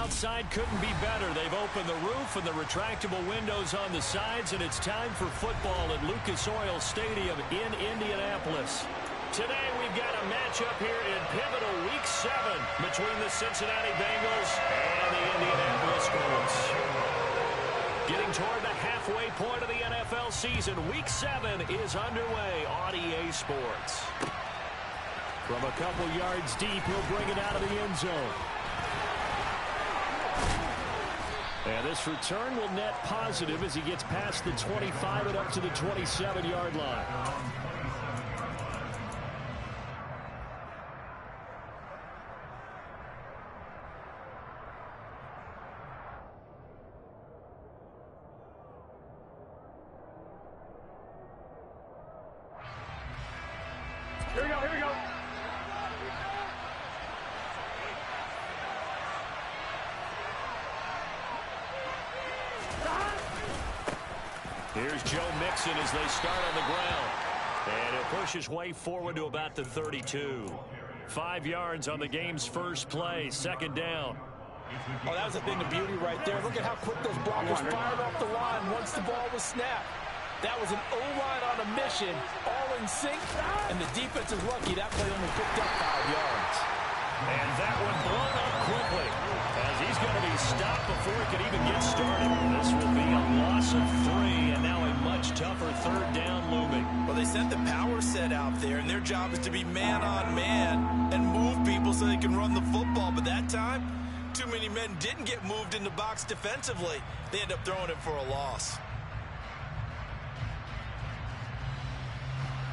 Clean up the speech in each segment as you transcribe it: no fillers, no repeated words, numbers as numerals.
outside couldn't be better. They've opened the roof and the retractable windows on the sides, and it's time for football at Lucas Oil Stadium in Indianapolis. Today we've got a matchup here in pivotal Week 7 between the Cincinnati Bengals and the Indianapolis Colts. Getting toward the halfway point of the NFL season, Week 7 is underway on EA Sports. From a couple yards deep, he'll bring it out of the end zone. And this return will net positive as he gets past the 25 and up to the 27-yard line. Here we go, here we go. Here's Joe Mixon as they start on the ground. And he'll push his way forward to about the 32. 5 yards on the game's first play, second down. Oh, that was a thing of beauty right there. Look at how quick those blockers fired off the line once the ball was snapped. That was an O-line on a mission, all in sync, and the defense is lucky that play only picked up 5 yards. And that one blown up quickly, as he's going to be stopped before it could even get started. This will be a loss of 3, and now a much tougher third down looming. Well, they sent the power set out there, and their job is to be man-on-man and move people so they can run the football. But that time, too many men didn't get moved in the box defensively. They end up throwing it for a loss.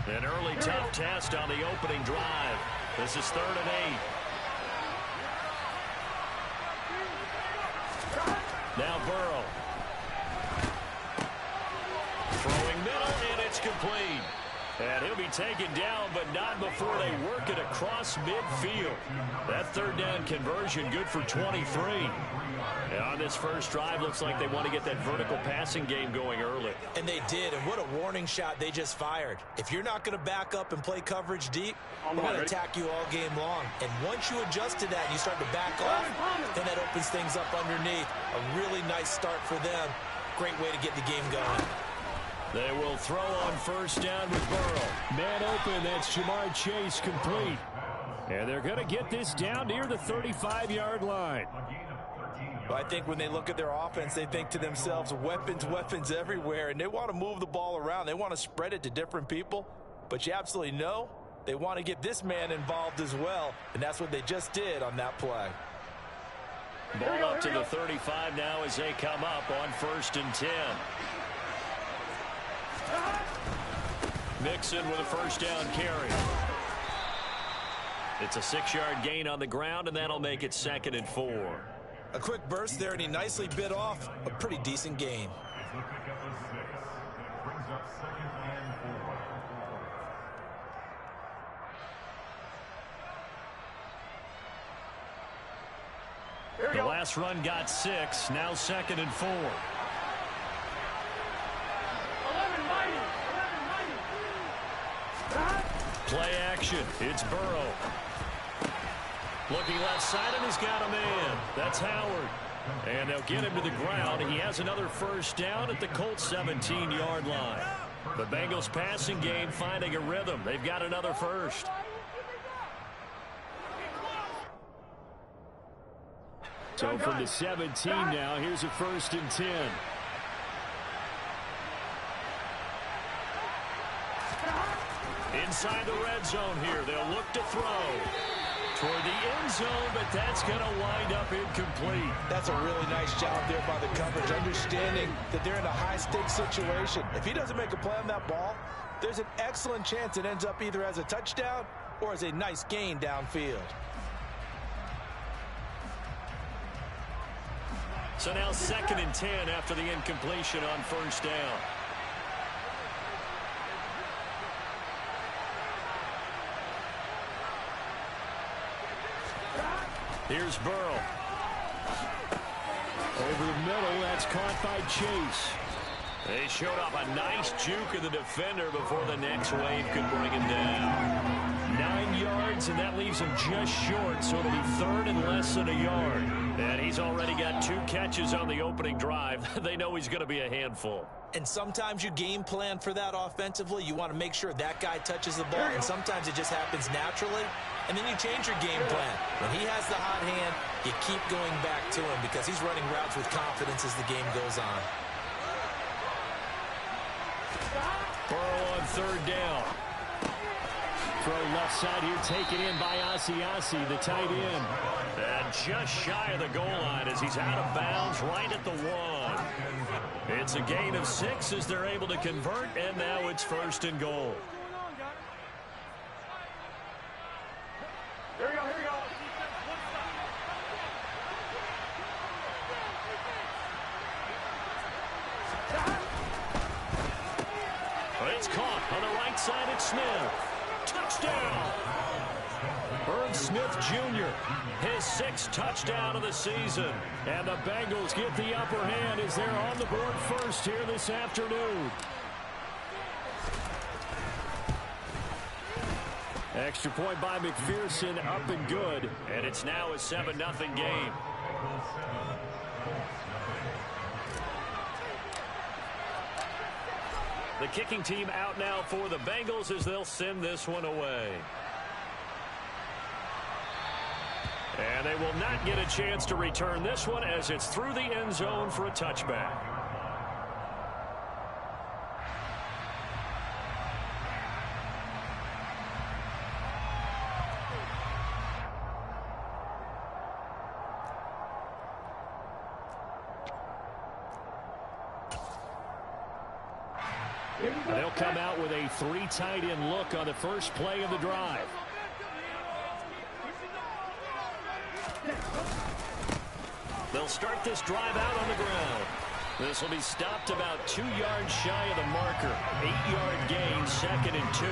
An early tough test on the opening drive. This is 3rd and 8. Now Burrow. Throwing middle, and it's complete. And he'll be taken down, but not before they work it across midfield. That third down conversion good for 23. And on this first drive, looks like they want to get that vertical passing game going early. And they did, and what a warning shot they just fired. If you're not going to back up and play coverage deep, we're going to attack you all game long. And once you adjust to that and you start to back off, then that opens things up underneath. A really nice start for them. Great way to get the game going. They will throw on first down with Burrow. Man open, that's Jamar Chase complete. And they're going to get this down near the 35-yard line. Well, I think when they look at their offense, they think to themselves, weapons, weapons everywhere, and they want to move the ball around. They want to spread it to different people, but you absolutely know they want to get this man involved as well, and that's what they just did on that play. Ball up to the 35 now as they come up on 1st and 10. Mixon with a first down carry. It's a 6-yard gain on the ground, and that'll make it 2nd and 4. A quick burst there, and he nicely bit off a pretty decent gain. The last run got 6, now 2nd and 4. Play action. It's Burrow. Looking left side, and he's got a man. That's Howard. And they'll get him to the ground. He has another first down at the Colts 17-yard line. The Bengals passing game finding a rhythm. They've got another first. So from the 17 now, here's a 1st and 10. Inside the red zone here. They'll look to throw toward the end zone, but that's going to wind up incomplete. That's a really nice job there by the coverage, understanding that they're in a high-stakes situation. If he doesn't make a play on that ball, there's an excellent chance it ends up either as a touchdown or as a nice gain downfield. So now 2nd and 10 after the incompletion on first down. Here's Burrow. Over the middle, that's caught by Chase. They showed off a nice juke of the defender before the next wave could bring him down. 9 yards, and that leaves him just short, so it'll be 3rd and less than a yard. And he's already got 2 catches on the opening drive. They know he's going to be a handful. And sometimes you game plan for that offensively. You want to make sure that guy touches the ball, and sometimes it just happens naturally, and then you change your game plan. When he has the hot hand, you keep going back to him because he's running routes with confidence as the game goes on. Burrow on 3rd down. Throw left side here, taken in by Asiasi, the tight end. And just shy of the goal line as he's out of bounds right at the 1. It's a gain of 6 as they're able to convert, and now it's 1st and goal. Here we go, here we go. It's caught on the right side at Smith. Touchdown! Irv Smith Jr., his 6th touchdown of the season. And the Bengals get the upper hand as they're on the board first here this afternoon. Extra point by McPherson, up and good. And it's now a 7-0 game. The kicking team out now for the Bengals as they'll send this one away. And they will not get a chance to return this one as it's through the end zone for a touchback. They'll come out with a 3 tight end look on the first play of the drive. They'll start this drive out on the ground. This will be stopped about 2 yards shy of the marker. 8-yard gain, 2nd and 2.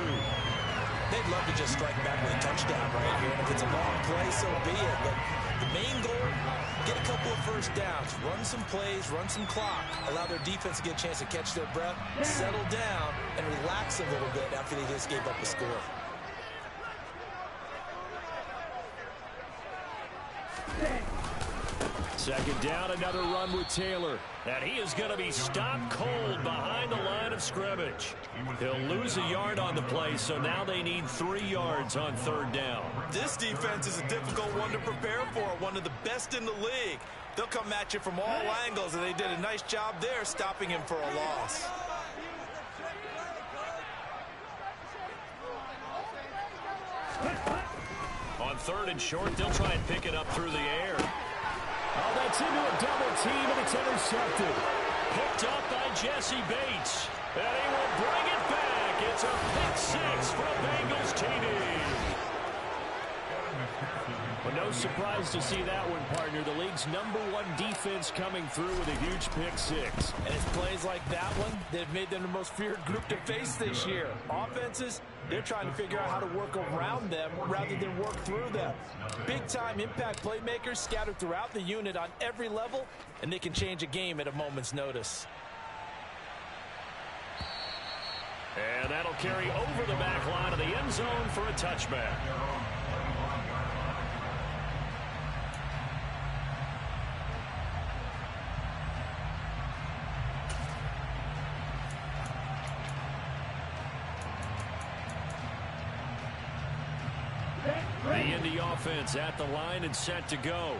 They'd love to just strike back with a touchdown right here. And if it's a long play, so be it. But the main goal, get a couple of first downs, run some plays, run some clock, allow their defense to get a chance to catch their breath, settle down, and relax a little bit after they just gave up a score. Second down, another run with Taylor. And he is going to be stopped cold behind the line of scrimmage. He'll lose a yard on the play, so now they need 3 yards on 3rd down. This defense is a difficult one to prepare for, one of the best in the league. They'll come at you from all angles, and they did a nice job there stopping him for a loss. On 3rd and short, they'll try and pick it up through the air. Oh, that's into a double team, and it's intercepted. Picked up by Jesse Bates. And he will bring it back. It's a pick 6 for Bengals TD. Well, no surprise to see that one, partner. The league's #1 defense coming through with a huge pick 6. And it's plays like that one that have made them the most feared group to face this year. Offenses, they're trying to figure out how to work around them rather than work through them. Big-time impact playmakers scattered throughout the unit on every level, and they can change a game at a moment's notice. And that'll carry over the back line of the end zone for a touchback. The Indy offense at the line and set to go.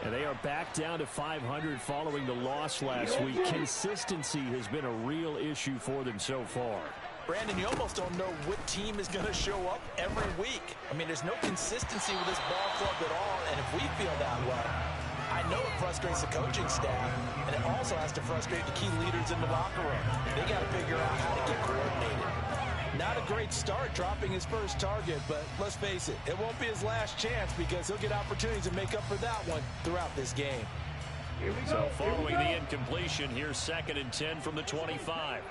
And they are back down to 500 following the loss last week. Consistency has been a real issue for them so far. Brandon, you almost don't know what team is going to show up every week. I mean, there's no consistency with this ball club at all, and if we feel that way, I know it frustrates the coaching staff, and it also has to frustrate the key leaders in the locker room. They got to figure out how to get coordinated. Not a great start dropping his first target, but let's face it, it won't be his last chance because he'll get opportunities to make up for that one throughout this game. So following the incompletion, here's 2nd and 10 from the 25.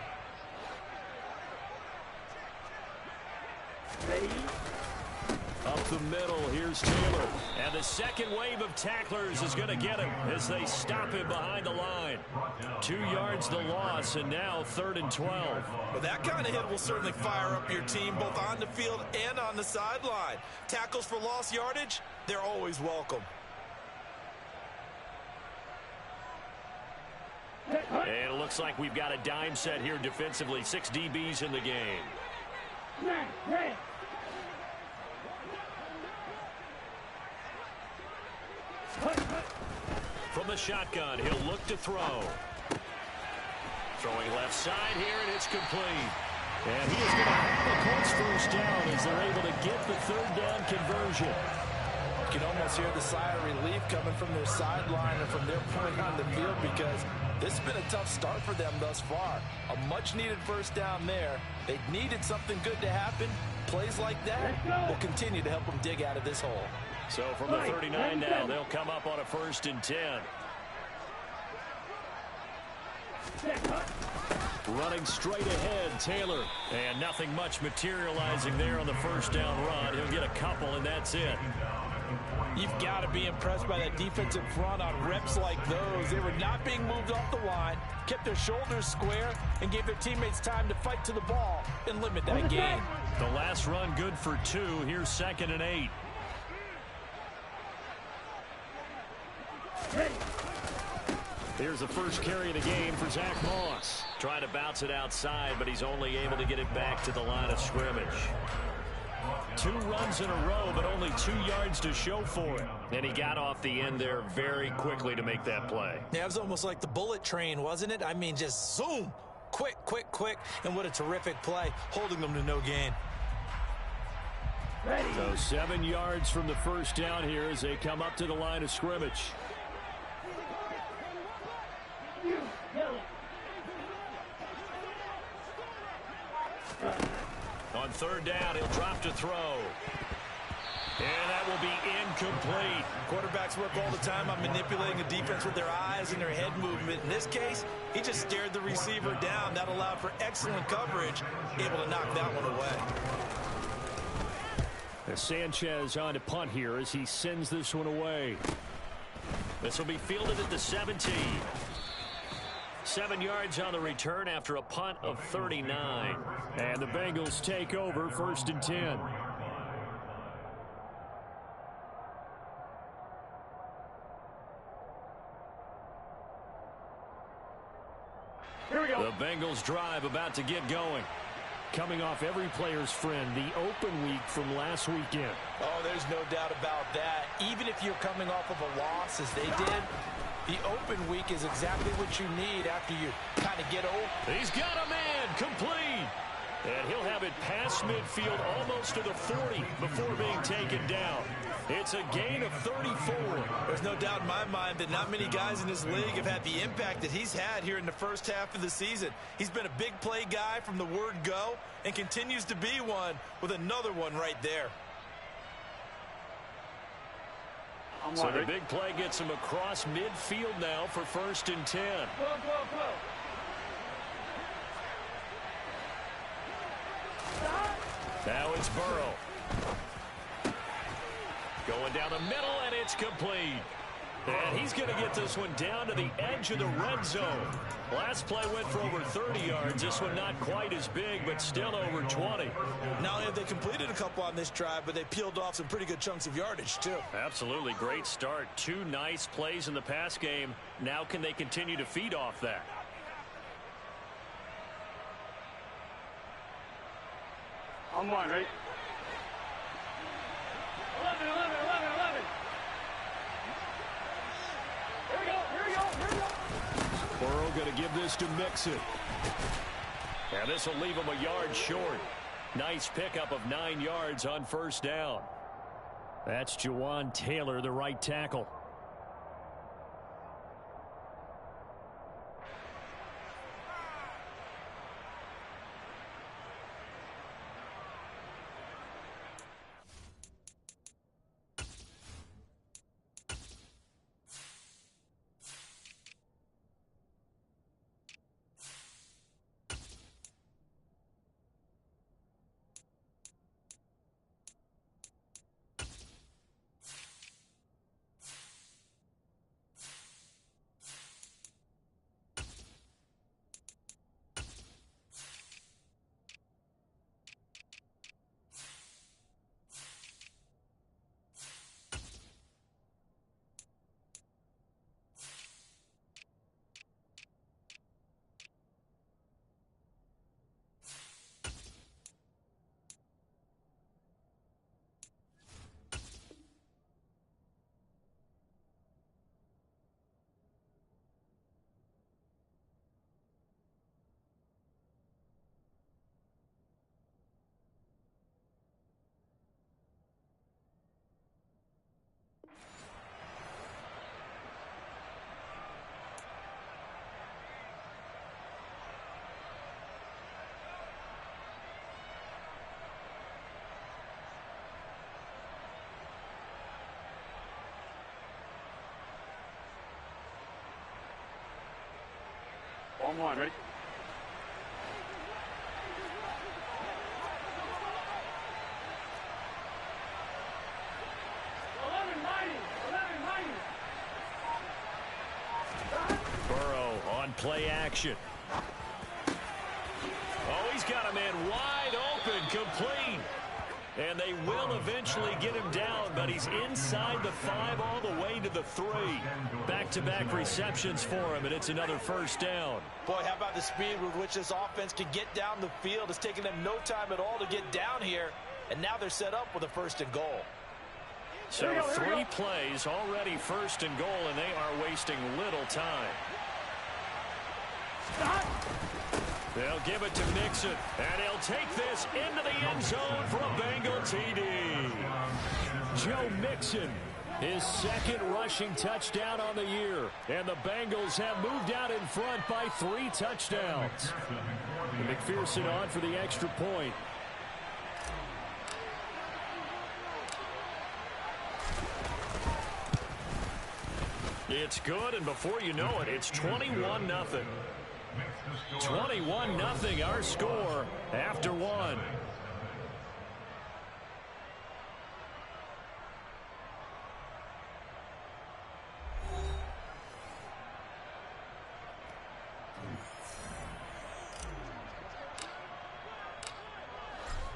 Up the middle, here's Taylor. And the second wave of tacklers is going to get him as they stop him behind the line. 2 yards the loss, and now 3rd and 12. Well, that kind of hit will certainly fire up your team both on the field and on the sideline. Tackles for lost yardage, they're always welcome. looks like we've got a dime set here defensively. 6 DBs in the game. From the shotgun, he'll look to throw. Throwing left side here, and it's complete. And he is going to have the Colts first down as they're able to get the third down conversion. You can almost hear the sigh of relief coming from their sideline and from their point on the field, because this has been a tough start for them thus far. A much-needed first down there. They needed something good to happen. Plays like that will continue to help them dig out of this hole. So from the 39 now, they'll come up on a 1st and 10. Running straight ahead, Taylor. And nothing much materializing there on the first down run. He'll get a couple, and that's it. You've got to be impressed by that defensive front on reps like those. They were not being moved off the line, kept their shoulders square, and gave their teammates time to fight to the ball and limit that gain. The last run good for 2. Here's 2nd and 8. Here's the first carry of the game for Zach Moss. Trying to bounce it outside, but he's only able to get it back to the line of scrimmage. 2 runs in a row, but only 2 yards to show for it. And he got off the end there very quickly to make that play. Yeah, it was almost like the bullet train, wasn't it? I mean, just zoom. Quick, quick, quick. And what a terrific play, holding them to no gain. So 7 yards from the first down here as they come up to the line of scrimmage. On 3rd down, he'll drop to throw. And that will be incomplete. Quarterbacks work all the time on manipulating the defense with their eyes and their head movement. In this case, he just stared the receiver down. That allowed for excellent coverage, able to knock that one away. Sanchez on to punt here as he sends this one away. This will be fielded at the 17. 7 yards on the return after a punt of 39. And the Bengals take over 1st and 10. Here we go. The Bengals drive about to get going. Coming off every player's friend, the open week from last weekend. Oh, there's no doubt about that. Even if you're coming off of a loss, as they did, the open week is exactly what you need after you kind of get old. He's got a man, complete. And he'll have it past midfield almost to the 40 before being taken down. It's a gain of 34. There's no doubt in my mind that not many guys in this league have had the impact that he's had here in the first half of the season. He's been a big play guy from the word go and continues to be one with another one right there. So the big play gets him across midfield now for 1st and 10. Now it's Burrow. Going down the middle, and it's complete. And he's going to get this one down to the edge of the red zone. Last play went for over 30 yards. This one not quite as big, but still over 20. Not only have they completed a couple on this drive, but they peeled off some pretty good chunks of yardage, too. Absolutely. Great start. 2 nice plays in the pass game. Now can they continue to feed off that? I'm on, right? 11. Here we go. Burrow going to give this to Mixon. And this will leave him a yard short. Nice pickup of 9 yards on 1st down. That's Jawan Taylor, the right tackle. On one, ready? Burrow on play action. Oh, he's got a man wide open, complete. And they will eventually get him down, but he's inside the 5 all the way to the 3. Back-to-back receptions for him, and it's another first down. Boy, how about the speed with which this offense can get down the field? It's taken them no time at all to get down here, and now they're set up with a 1st and goal. So 3 plays, already 1st and goal, and they are wasting little time. They'll give it to Mixon, and he'll take this into the end zone for a Bengal TD. Joe Mixon, his 2nd rushing touchdown on the year, and the Bengals have moved out in front by 3 touchdowns. And McPherson on for the extra point. It's good, and before you know it, it's 21-0. 21-0 our score after 1.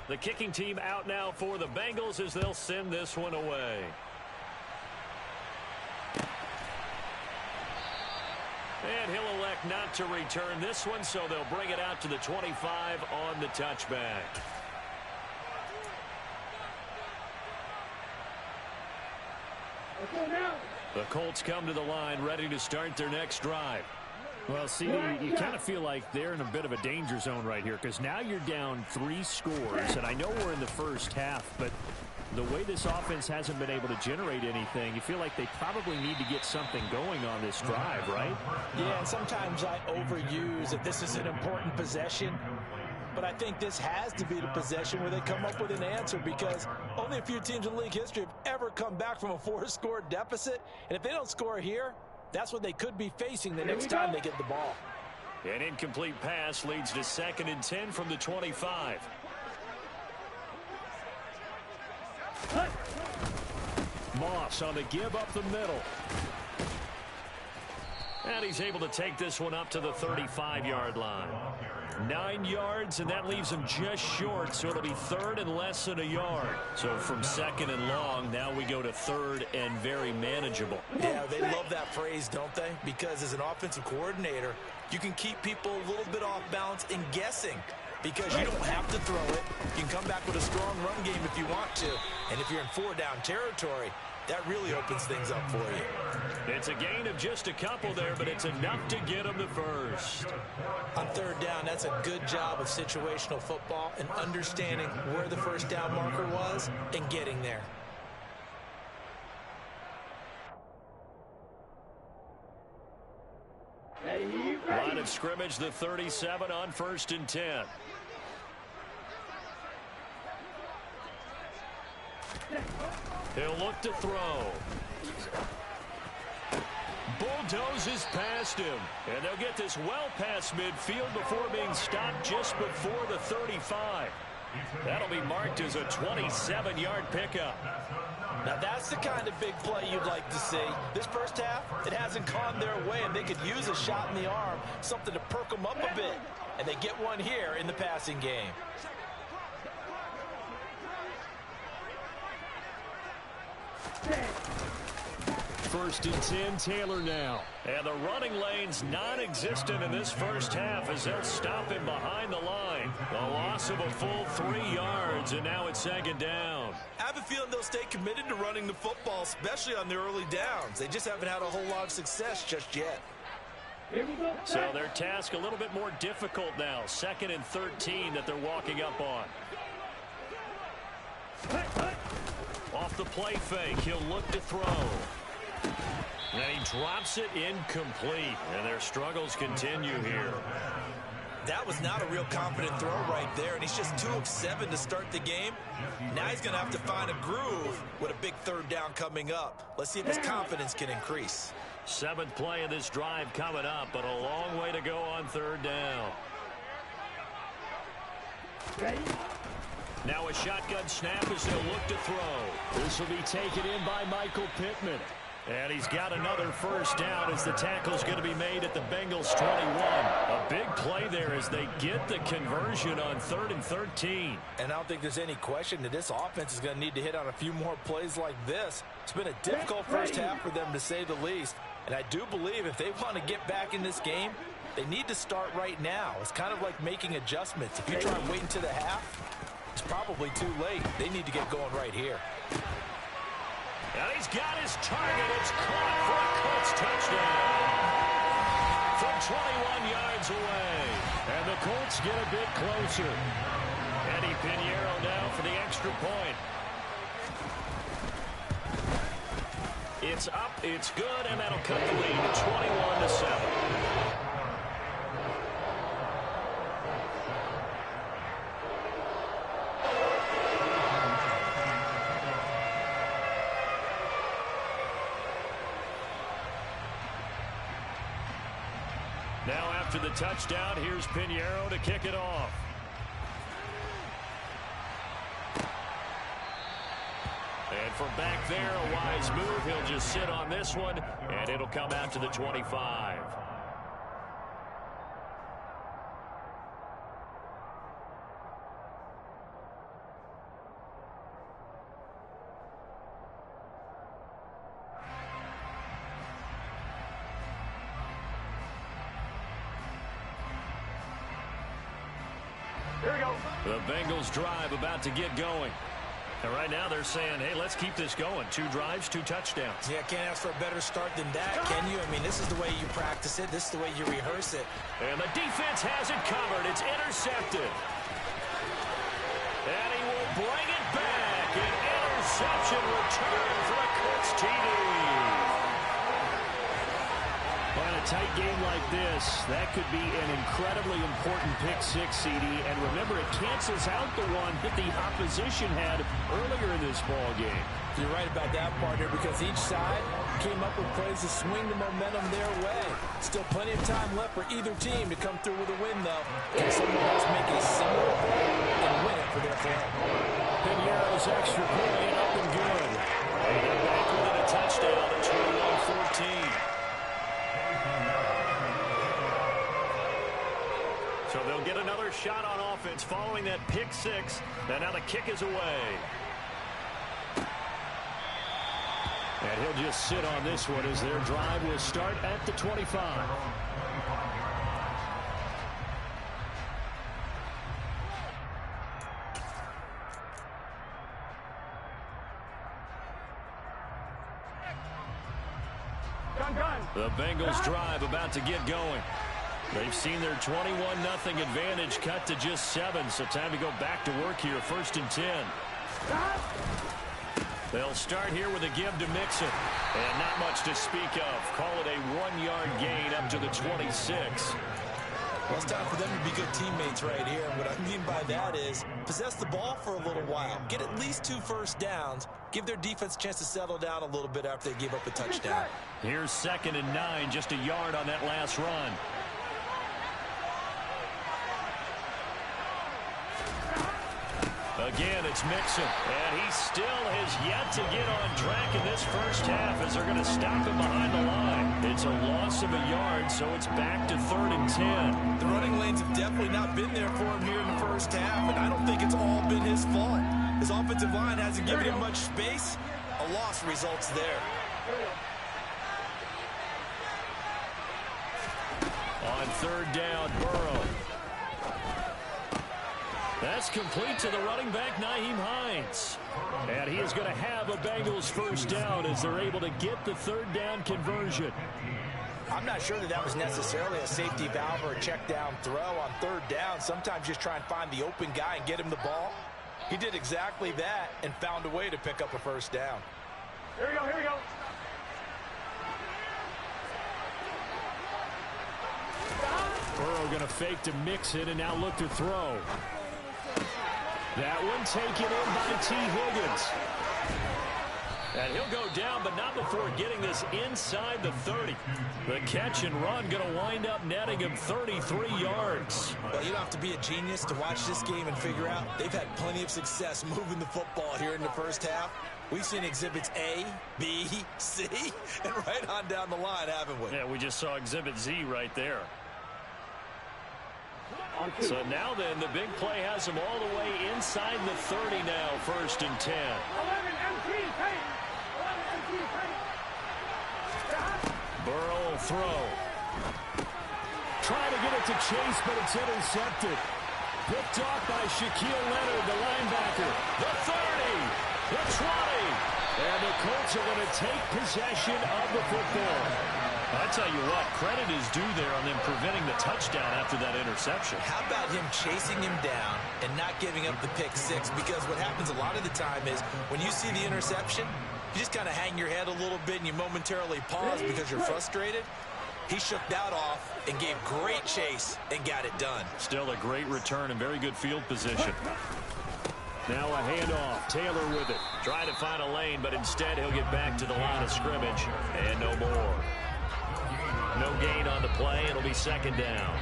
The kicking team out now for the Bengals as they'll send this one away. And he'll elect not to return this one, so they'll bring it out to the 25 on the touchback. The Colts come to the line ready to start their next drive. Well, CD, you kind of feel like they're in a bit of a danger zone right here because now you're down 3 scores, and I know we're in the first half, but the way this offense hasn't been able to generate anything, you feel like they probably need to get something going on this drive, right? Yeah, and sometimes I overuse that this is an important possession, but I think this has to be the possession where they come up with an answer because only a few teams in league history have ever come back from a 4-score deficit, and if they don't score here, that's what they could be facing the next time they get the ball. An incomplete pass leads to 2nd and 10 from the 25. Moss on the give up the middle. And he's able to take this one up to the 35-yard line. 9 yards, and that leaves him just short, so it'll be 3rd and less than a yard. So from 2nd and long, now we go to 3rd and very manageable. Yeah, they love that phrase, don't they? Because as an offensive coordinator, you can keep people a little bit off balance and guessing because you don't have to throw it. You can come back with a strong run game if you want to. And if you're in 4-down territory, that really opens things up for you. It's a gain of just a couple there, but it's enough to get them the first. On 3rd down, that's a good job of situational football and understanding where the 1st down marker was and getting there. Line of scrimmage, the 37 on 1st and 10. He'll look to throw. Bulldozes past him. And they'll get this well past midfield before being stopped just before the 35. That'll be marked as a 27-yard pickup. Now that's the kind of big play you'd like to see. This first half, it hasn't gone their way, and they could use a shot in the arm, something to perk them up a bit. And they get one here in the passing game. First and 10, Taylor now. And the running lane's non-existent in this first half as they'll stop him behind the line. A loss of a full 3 yards, and now it's 2nd down. I have a feeling they'll stay committed to running the football, especially on their early downs. They just haven't had a whole lot of success just yet. So their task a little bit more difficult now. 2nd and 13 that they're walking up on. Off the play fake, he'll look to throw. And he drops it incomplete. And their struggles continue here. That was not a real confident throw right there, and he's just 2 of 7 to start the game. Now he's going to have to find a groove with a big 3rd down coming up. Let's see if his confidence can increase. Seventh play of this drive coming up, but a long way to go on third down. Now a shotgun snap as they'll look to throw. This will be taken in by Michael Pittman. And he's got another first down as the tackle's going to be made at the Bengals 21. A big play there as they get the conversion on 3rd and 13. And I don't think there's any question that this offense is going to need to hit on a few more plays like this. It's been a difficult first half for them, to say the least. And I do believe if they want to get back in this game, they need to start right now. It's kind of like making adjustments. If you try and wait until the half, it's probably too late. They need to get going right here. And he's got his target. It's caught for a Colts touchdown. From 21 yards away. And the Colts get a bit closer. Eddie Pinheiro now for the extra point. It's up, it's good, and that'll cut the lead to 21-7. Now after the touchdown, here's Pinheiro to kick it off. And from back there, a wise move. He'll just sit on this one, and it'll come out to the 25. Here we go. The Bengals drive about to get going. And right now they're saying, hey, let's keep this going. 2 drives, 2 touchdowns. Yeah, can't ask for a better start than that, can you? I mean, this is the way you practice it. This is the way you rehearse it. And the defense has it covered. It's intercepted. And he will bring it back. An interception return for the Colts TD. Well, in a tight game like this, that could be an incredibly important pick six, CD. And remember, it cancels out the one that the opposition had earlier in this ball game. You're right about that, partner, because each side came up with plays to swing the momentum their way. Still plenty of time left for either team to come through with a win, though. Can someone else make a similar play and win it for their club? Pinheiro's extra point up and good. And they're back with a touchdown at 21-14. So they'll get another shot on offense following that pick six. And now the kick is away. And he'll just sit on this one as their drive will start at the 25. The Bengals drive about to get going. They've seen their 21-0 advantage cut to just 7, so time to go back to work here, 1st and 10. They'll start here with a give to Mixon, and not much to speak of. Call it a 1-yard gain up to the 26. Well, it's time for them to be good teammates right here. And what I mean by that is possess the ball for a little while. Get at least 2 first downs. Give their defense a chance to settle down a little bit after they give up a touchdown. Here's 2nd and 9, just a yard on that last run. Again, it's Mixon, and he still has yet to get on track in this first half as they're going to stop him behind the line. It's a loss of a yard, so it's back to 3rd and 10. The running lanes have definitely not been there for him here in the first half, and I don't think it's all been his fault. His offensive line hasn't given him much space. A loss results there. On 3rd down, Burrow. That's complete to the running back, Nyheim Hines. And he is going to have a Bengals first down as they're able to get the 3rd down conversion. I'm not sure that was necessarily a safety valve or a check down throw on 3rd down. Sometimes just try and find the open guy and get him the ball. He did exactly that and found a way to pick up a first down. Here we go, here we go. Burrow going to fake to Mixon and now look to throw. That one taken in by T. Higgins. And he'll go down, but not before getting this inside the 30. The catch and run going to wind up netting him 33 yards. Well, you don't have to be a genius to watch this game and figure out they've had plenty of success moving the football here in the first half. We've seen exhibits A, B, C, and right on down the line, haven't we? Yeah, we just saw exhibit Z right there. So now then, the big play has him all the way inside the 30 now, 1st and 10. Burrow will throw. Trying to get it to Chase, but it's intercepted. Picked off by Shaquille Leonard, the linebacker. The 30, the 20. And the Colts are going to take possession of the football. I tell you what, credit is due there on them preventing the touchdown after that interception. How about him chasing him down and not giving up the pick six? Because what happens a lot of the time is when you see the interception, you just kind of hang your head a little bit and you momentarily pause because you're frustrated. He shook that off and gave great chase and got it done. Still a great return and very good field position. Now a handoff. Taylor with it. Trying to find a lane, but instead he'll get back to the line of scrimmage. And no more. No gain on the play. It'll be 2nd down.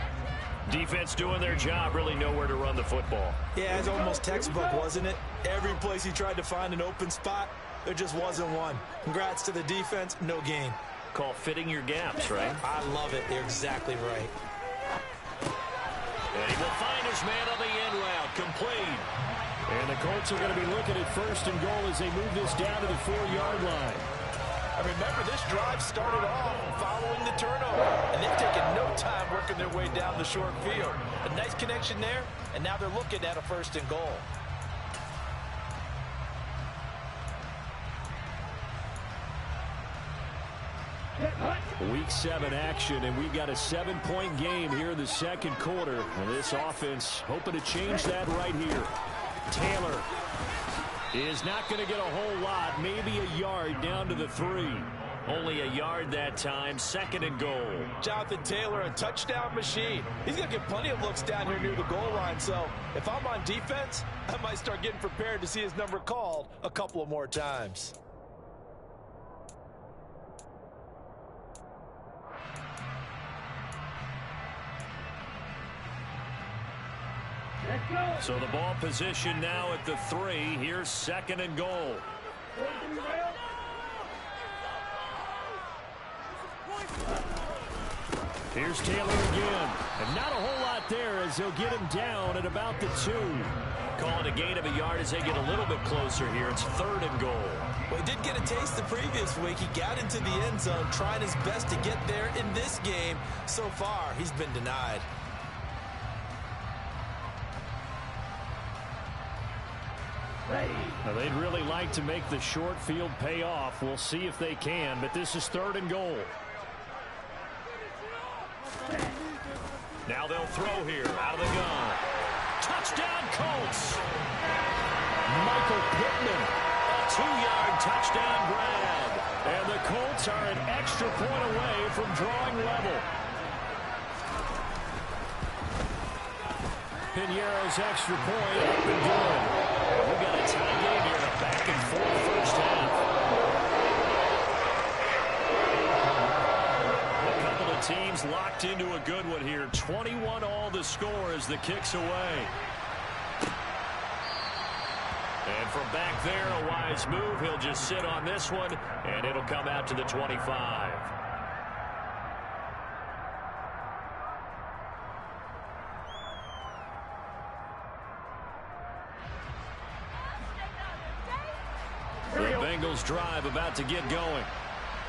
Defense doing their job. Really nowhere to run the football. Yeah, it's almost textbook, wasn't it? Every place he tried to find an open spot, there just wasn't one. Congrats to the defense. No gain. Call fitting your gaps, right? I love it. You're exactly right. And he will find his man on the end route. Complete. And the Colts are going to be looking at 1st and goal as they move this down to the 4-yard line. And remember, this drive started off following the turnover. And they've taken no time working their way down the short field. A nice connection there, and now they're looking at a 1st and goal. Week 7 action, and we've got a 7-point game here in the 2nd quarter. And this offense hoping to change that right here. Taylor is not going to get a whole lot, maybe a yard down to the 3. Only a yard that time, 2nd and goal. Jonathan Taylor, a touchdown machine. He's going to get plenty of looks down here near the goal line, so if I'm on defense, I might start getting prepared to see his number called a couple of more times. So the ball position now at the 3. Here's 2nd and goal. Here's Taylor again. And not a whole lot there as he'll get him down at about the 2. Calling a gain of a yard as they get a little bit closer here. It's 3rd and goal. Well, he did get a taste the previous week. He got into the end zone trying his best to get there in this game. So far, he's been denied. Now, they'd really like to make the short field pay off. We'll see if they can, but this is 3rd and goal. Now they'll throw here out of the gun. Touchdown, Colts! Michael Pittman, a 2-yard touchdown grab. And the Colts are an extra point away from drawing level. Piñeiro's extra point up and good. We've got a tie game here in a back-and-forth first half. A couple of teams locked into a good one here. 21 all the score as the kick's away. And from back there, a wise move. He'll just sit on this one, and it'll come out to the 25. Bengals drive about to get going.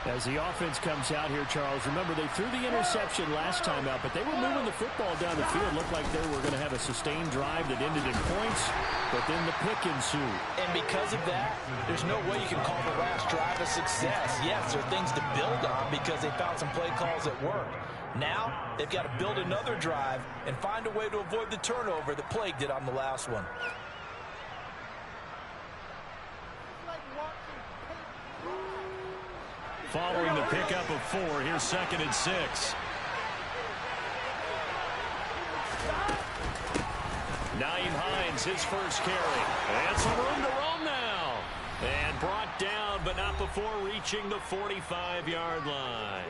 As the offense comes out here, Charles, remember they threw the interception last time out, but they were moving the football down the field. Looked like they were going to have a sustained drive that ended in points, but then the pick ensued. And because of that, there's no way you can call the last drive a success. Yes, there are things to build on because they found some play calls that work. Now, they've got to build another drive and find a way to avoid the turnover that plagued it on the last one. Following the pickup of 4, here's 2nd and 6. Nyheim Hines, his first carry. And some room to roam now. And brought down, but not before reaching the 45-yard line.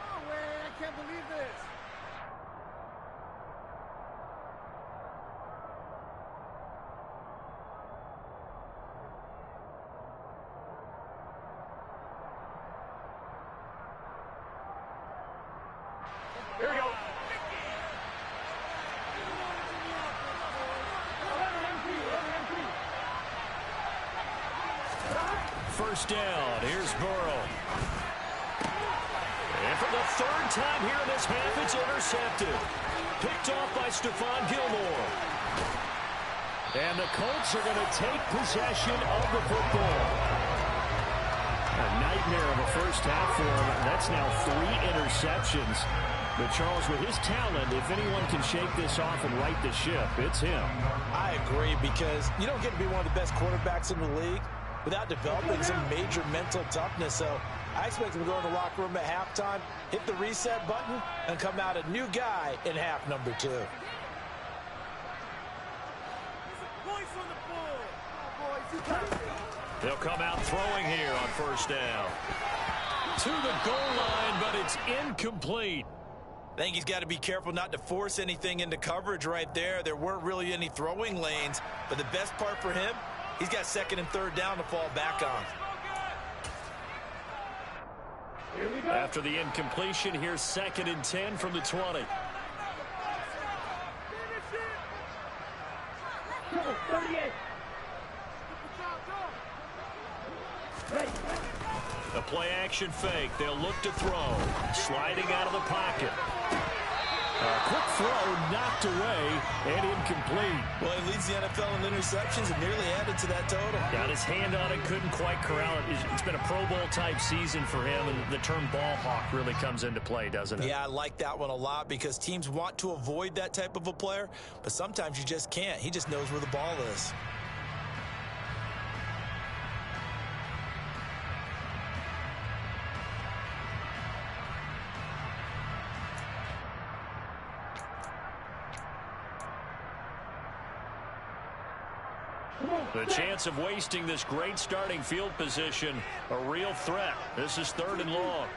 Oh, man, I can't believe this. Here we go. First down. Here's Burrow. And for the third time here in this half, it's intercepted. Picked off by Stephon Gilmore. And the Colts are going to take possession of the football. A nightmare of a first half for him. That's now 3 interceptions. But, Charles, with his talent, if anyone can shake this off and right the ship, it's him. I agree, because you don't get to be one of the best quarterbacks in the league without developing some major mental toughness. So I expect him to go in the locker room at halftime, hit the reset button, and come out a new guy in half number 2. They'll come out throwing here on first down. To the goal line, but it's incomplete. I think he's got to be careful not to force anything into coverage right there. There weren't really any throwing lanes, but the best part for him, he's got second and third down to fall back on. After the incompletion, here's 2nd and 10 from the 20. A play-action fake. They'll look to throw. Sliding out of the pocket. A quick throw knocked away and incomplete. Well, he leads the NFL in interceptions and nearly added to that total. Got his hand on it, couldn't quite corral it. It's been a Pro Bowl-type season for him, and the term ball hawk really comes into play, doesn't it? Yeah, I like that one a lot because teams want to avoid that type of a player, but sometimes you just can't. He just knows where the ball is. The chance of wasting this great starting field position, a real threat. This is 3rd and long.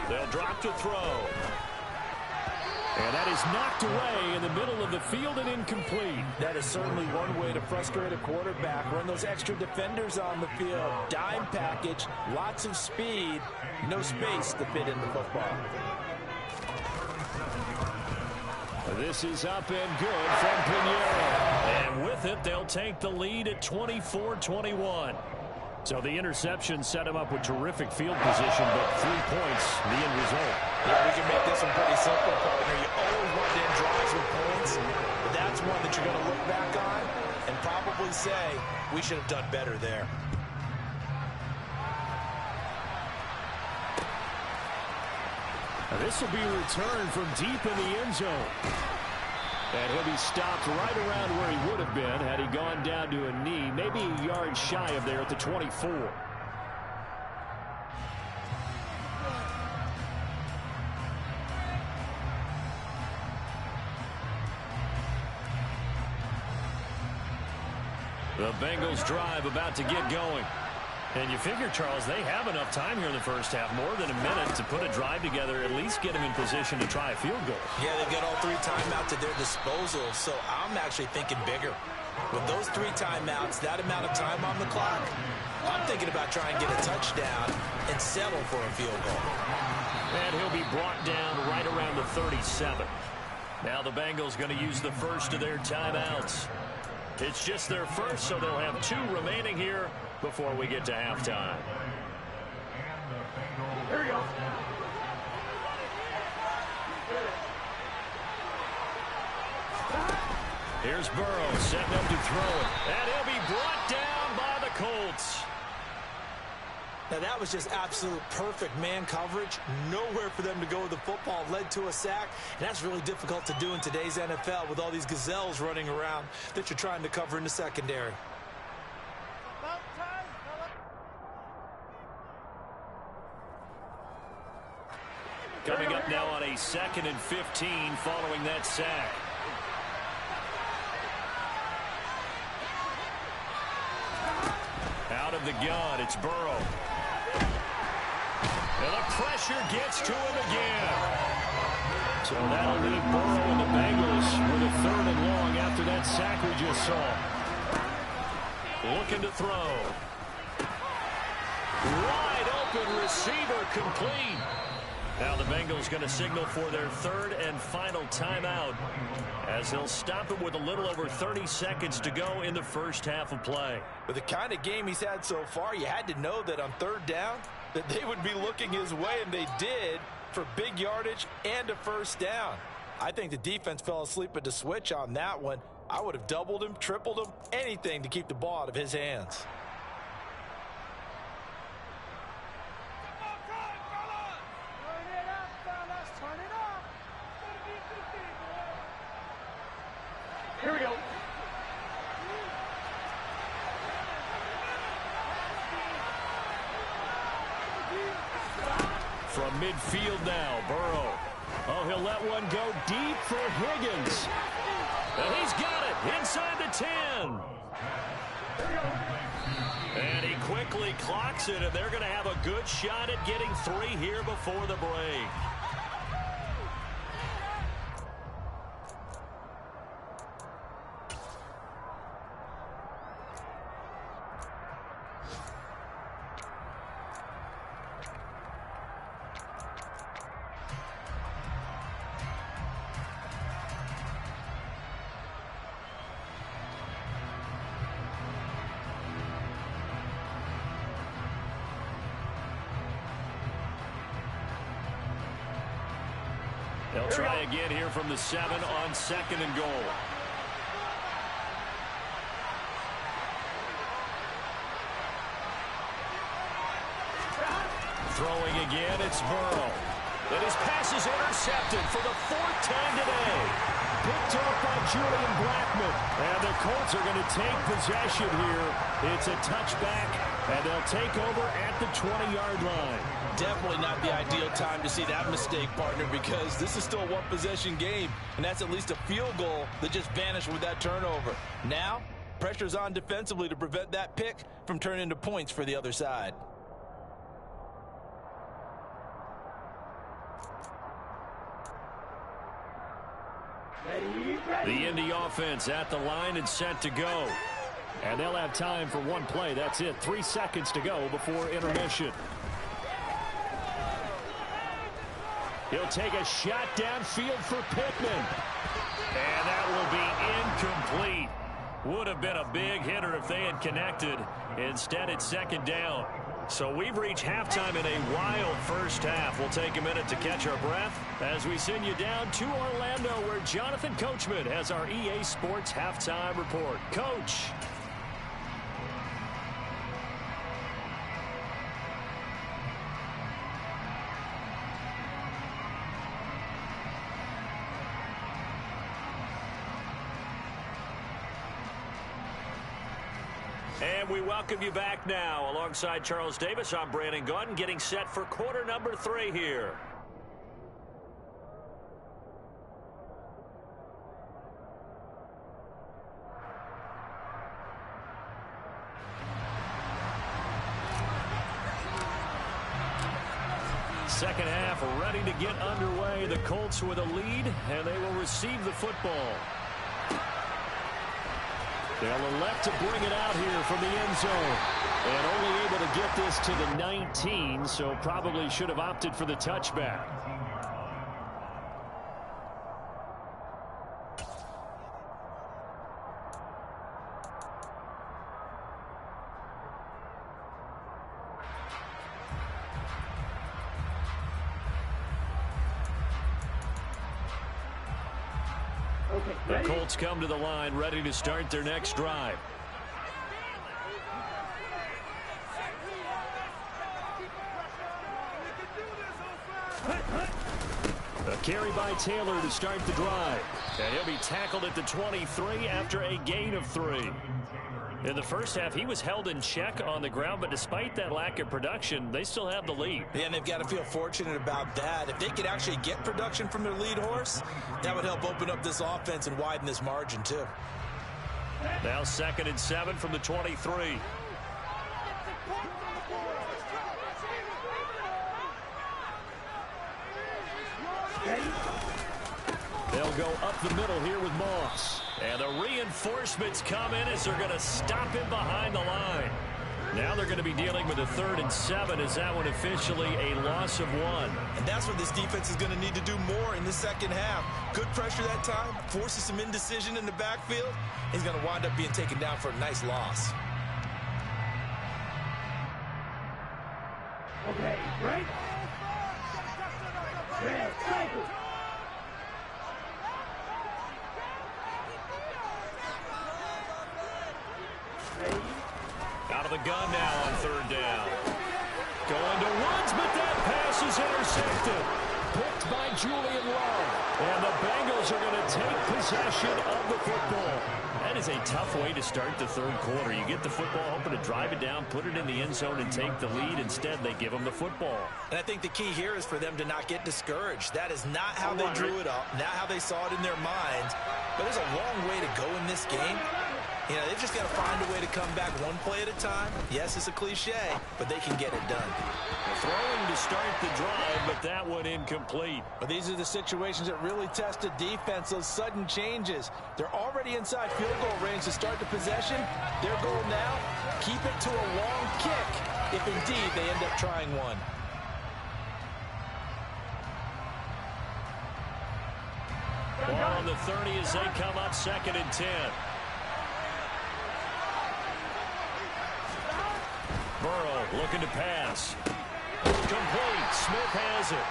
They'll drop to throw. And that is knocked away in the middle of the field and incomplete. That is certainly one way to frustrate a quarterback. Run those extra defenders on the field. Dime package, lots of speed, no space to fit in the football. This is up and good from Pinheiro. And with it, they'll take the lead at 24-21. So the interception set him up with terrific field position, but 3 points, the end result. Yeah, we can make this one pretty simple, partner. You always want to end drives with points, but that's one that you're going to look back on and probably say, we should have done better there. This will be returned from deep in the end zone. And he'll be stopped right around where he would have been had he gone down to a knee, maybe a yard shy of there at the 24. The Bengals drive about to get going. And you figure, Charles, they have enough time here in the first half, more than a minute, to put a drive together, at least get them in position to try a field goal. Yeah, they've got all 3 timeouts at their disposal, so I'm actually thinking bigger. With those 3 timeouts, that amount of time on the clock, I'm thinking about trying to get a touchdown and settle for a field goal. And he'll be brought down right around the 37. Now the Bengals going to use the first of their timeouts. It's just their first, so they'll have 2 remaining here before we get to halftime. Here we go. Here's Burrow setting up to throw it. And he'll be brought down by the Colts. Now that was just absolute perfect man coverage. Nowhere for them to go with the football. Led to a sack. And that's really difficult to do in today's NFL with all these gazelles running around that you're trying to cover in the secondary. Coming up now on a 2nd and 15 following that sack. Out of the gun, it's Burrow. And the pressure gets to him again. So that'll leave Burrow and the Bengals with a 3rd and long after that sack we just saw. Looking to throw. Wide open receiver complete. Now the Bengals going to signal for their 3rd and final timeout as he'll stop it with a little over 30 seconds to go in the first half of play. With the kind of game he's had so far, you had to know that on 3rd down that they would be looking his way, and they did, for big yardage and a 1st down. I think the defense fell asleep at the switch on that one. I would have doubled him, tripled him, anything to keep the ball out of his hands. Here we go. From midfield now, Burrow. Oh, he'll let one go deep for Higgins. And he's got it inside the 10. And he quickly clocks it, and they're going to have a good shot at getting 3 here before the break. They'll try again here from the 7 on 2nd and goal. Throwing again, it's Burrow. And his pass is intercepted for the 4th time today. Picked up by Julian Blackmon. And the Colts are going to take possession here. It's a touchback, and they'll take over at the 20-yard line. Definitely not the ideal time to see that mistake, partner, because this is still a one-possession game, and that's at least a field goal that just vanished with that turnover. Now, pressure's on defensively to prevent that pick from turning into points for the other side. The Indy offense at the line and set to go. And they'll have time for one play. That's it. 3 seconds to go before intermission. He'll take a shot downfield for Pittman. And that will be incomplete. Would have been a big hitter if they had connected. Instead, it's 2nd down. So we've reached halftime in a wild first half. We'll take a minute to catch our breath as we send you down to Orlando, where Jonathan Coachman has our EA Sports halftime report. Coach. And we welcome you back now. Alongside Charles Davis, I'm Brandon Gaudin, getting set for quarter number 3 here. Second half ready to get underway. The Colts with a lead, and they will receive the football. They'll elect to bring it out here from the end zone. And only able to get this to the 19, so probably should have opted for the touchback. The Colts come to the line, ready to start their next drive. The Carry by Taylor to start the drive. And he'll be tackled at the 23 after a gain of 3. In the first half, he was held in check on the ground, but despite that lack of production, they still have the lead. Yeah, and they've got to feel fortunate about that. If they could actually get production from their lead horse, that would help open up this offense and widen this margin too. Now 2nd and 7 from the 23. They'll go up the middle here with Moss. And the reinforcements come in as they're going to stop him behind the line. Now they're going to be dealing with a 3rd and 7 as that one officially a loss of 1. And that's where this defense is going to need to do more in the second half. Good pressure that time, forces some indecision in the backfield. He's going to wind up being taken down for a nice loss. Okay, right? Out of the gun now on 3rd down. Going to Woods, but that pass is intercepted. Picked by Julian Love. And the Bengals are going to take possession of the football. That is a tough way to start the 3rd quarter. You get the football, hoping to drive it down, put it in the end zone, and take the lead. Instead, they give them the football. And I think the key here is for them to not get discouraged. That is not how they drew it up, not how they saw it in their minds. But there's a long way to go in this game. You know, they've just got to find a way to come back one play at a time. Yes, it's a cliche, but they can get it done. Throwing to start the drive, but that one incomplete. But these are the situations that really test a defense, those sudden changes. They're already inside field goal range to start the possession. Their goal now, keep it to a long kick, if indeed they end up trying one. Ball on the 30 as they come up 2nd and 10. Burrow looking to pass. Complete. Smith has it.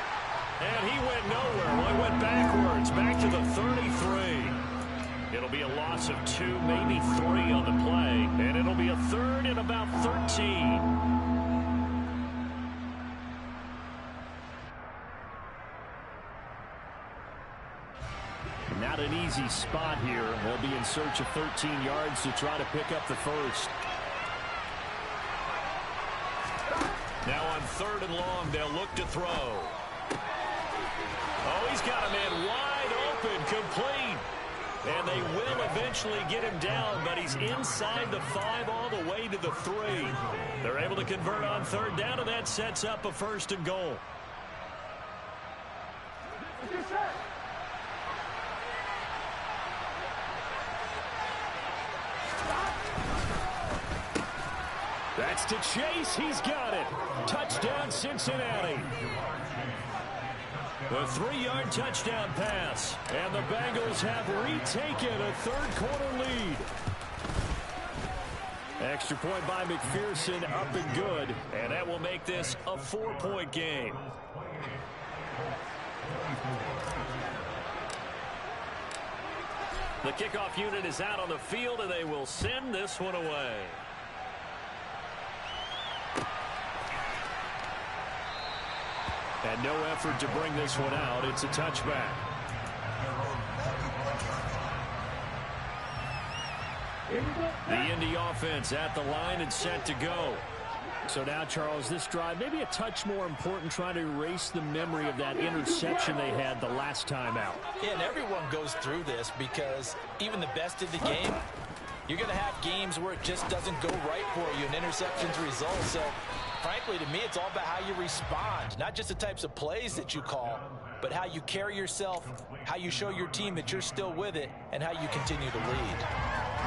And he went nowhere. Well, he went backwards. Back to the 33. It'll be a loss of 2, maybe 3 on the play. And it'll be a 3rd and about 13. Not an easy spot here. They'll be in search of 13 yards to try to pick up the first. Now on 3rd and long, they'll look to throw. Oh, he's got a man wide open, complete. And they will eventually get him down, but he's inside the 5 all the way to the 3. They're able to convert on 3rd down, and that sets up a 1st and goal. That's to Chase. He's got it. Touchdown, Cincinnati. The 3-yard touchdown pass. And the Bengals have retaken a 3rd quarter lead. Extra point by McPherson, up and good. And that will make this a 4-point game. The kickoff unit is out on the field, and they will send this one away. And no effort to bring this one out. It's a touchback. The Indy offense at the line and set to go. So now, Charles, this drive maybe a touch more important, trying to erase the memory of that interception they had the last time out. Yeah, and everyone goes through this because even the best of the game, you're going to have games where it just doesn't go right for you, and interceptions result. So, frankly, to me, it's all about how you respond, not just the types of plays that you call, but how you carry yourself, how you show your team that you're still with it, and how you continue to lead.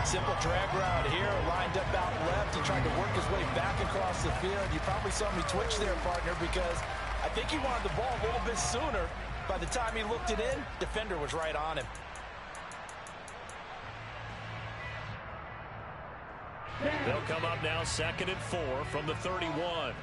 Simple drag route here, lined up out left. He tried to work his way back across the field. You probably saw me twitch there, partner, because I think he wanted the ball a little bit sooner. By the time he looked it in, defender was right on him. They'll come up now 2nd and 4 from the 31.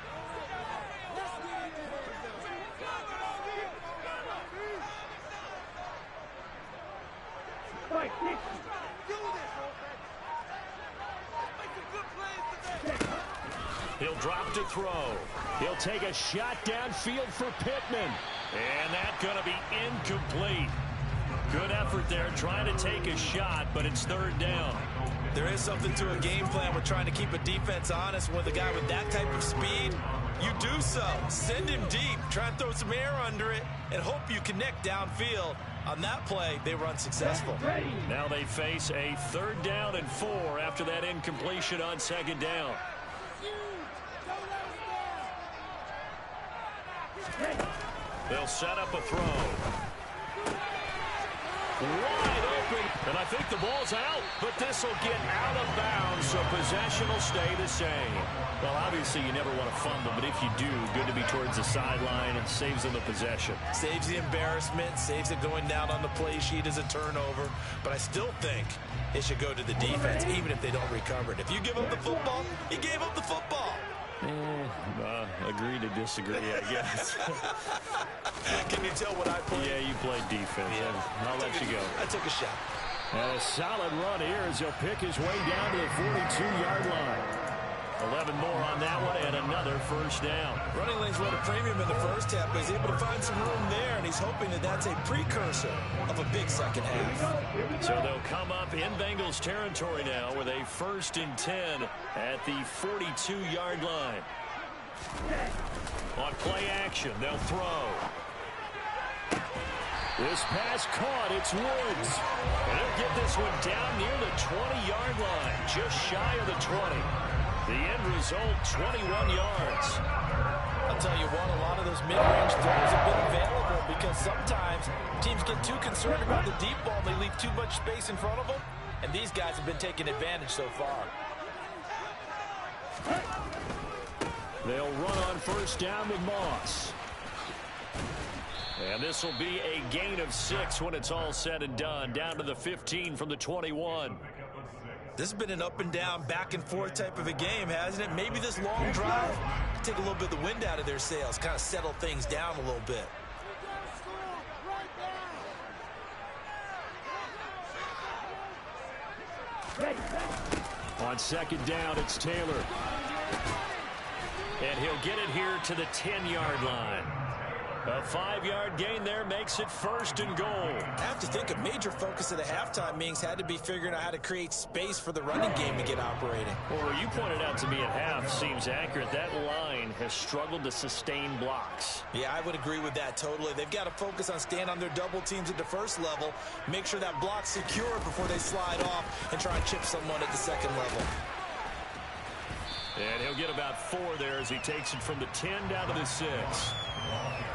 He'll drop to throw. He'll take a shot downfield for Pittman. And that's going to be incomplete. Good effort there trying to take a shot, but it's third down. There is something to a game plan. We're trying to keep a defense honest. With a guy with that type of speed, you do so. Send him deep. Try and throw some air under it and hope you connect downfield. On that play, they were unsuccessful. Now they face a 3rd down and 4 after that incompletion on 2nd down. They'll set up a throw. Wide open, and I think the ball's out, but this will get out of bounds, so possession will stay the same. Well, obviously you never want to fumble, but if you do, good to be towards the sideline and saves them the possession. Saves the embarrassment, saves it going down on the play sheet as a turnover, but I still think it should go to the defense, even if they don't recover it. If you give up the football, you gave up the football. Agree to disagree, I guess. Can you tell what I played? Yeah, you played defense. Yeah. I'll let you go. I took a shot. And a solid run here as he'll pick his way down to the 42-yard line. 11 more on that one and another first down. Running lanes were at a premium in the first half, but he's able to find some room there, and he's hoping that that's a precursor of a big second half. So they'll come up in Bengals territory now with a 1st and 10 at the 42-yard line. On play action, they'll throw. This pass caught. It's Woods. And he'll get this one down near the 20-yard line, just shy of the 20. The end result, 21 yards. I'll tell you what, a lot of those mid-range throws have been available because sometimes teams get too concerned about the deep ball and they leave too much space in front of them, and these guys have been taking advantage so far. They'll run on first down with Moss. And this will be a gain of 6 when it's all said and done, down to the 15 from the 21. This has been an up and down, back and forth type of a game, hasn't it? Maybe this long drive take a little bit of the wind out of their sails, kind of settle things down a little bit. On 2nd down, it's Taylor. And he'll get it here to the 10-yard line. A 5-yard gain there makes it 1st and goal. I have to think a major focus of the halftime meetings had to be figuring out how to create space for the running game to get operating. Well, you pointed out to me at half seems accurate. That line has struggled to sustain blocks. Yeah, I would agree with that totally. They've got to focus on staying on their double teams at the first level, make sure that block's secure before they slide off and try and chip someone at the second level. And he'll get about 4 there as he takes it from the 10 down to the 6.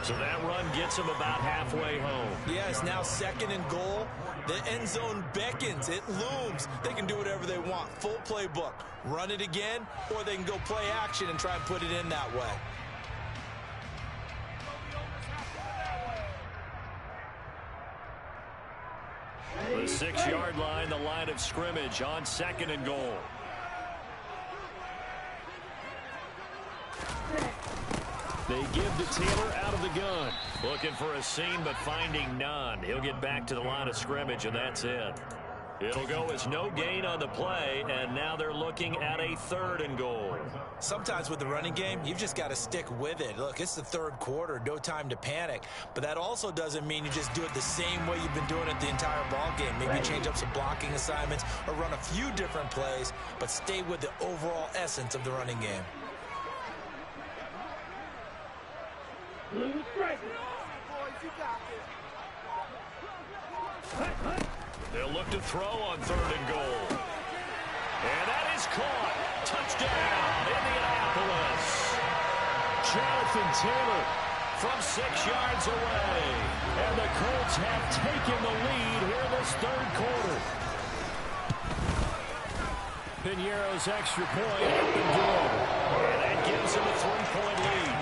So that run gets him about halfway home. Yeah, it's now 2nd and goal. The end zone beckons. It looms. They can do whatever they want. Full playbook. Run it again, or they can go play action and try and put it in that way. The 6-yard line, the line of scrimmage on 2nd and goal. They give to Taylor out of the gun. Looking for a seam, but finding none. He'll get back to the line of scrimmage, and that's it. It'll go as no gain on the play, and now they're looking at a 3rd and goal. Sometimes with the running game, you've just got to stick with it. Look, it's the 3rd quarter, no time to panic. But that also doesn't mean you just do it the same way you've been doing it the entire ball game. Maybe change up some blocking assignments or run a few different plays, but stay with the overall essence of the running game. They'll look to throw on 3rd and goal. And that is caught. Touchdown, Indianapolis. Jonathan Taylor from 6 yards away. And the Colts have taken the lead here in this 3rd quarter. Piñeiro's extra point up and good. And that gives him a 3-point lead.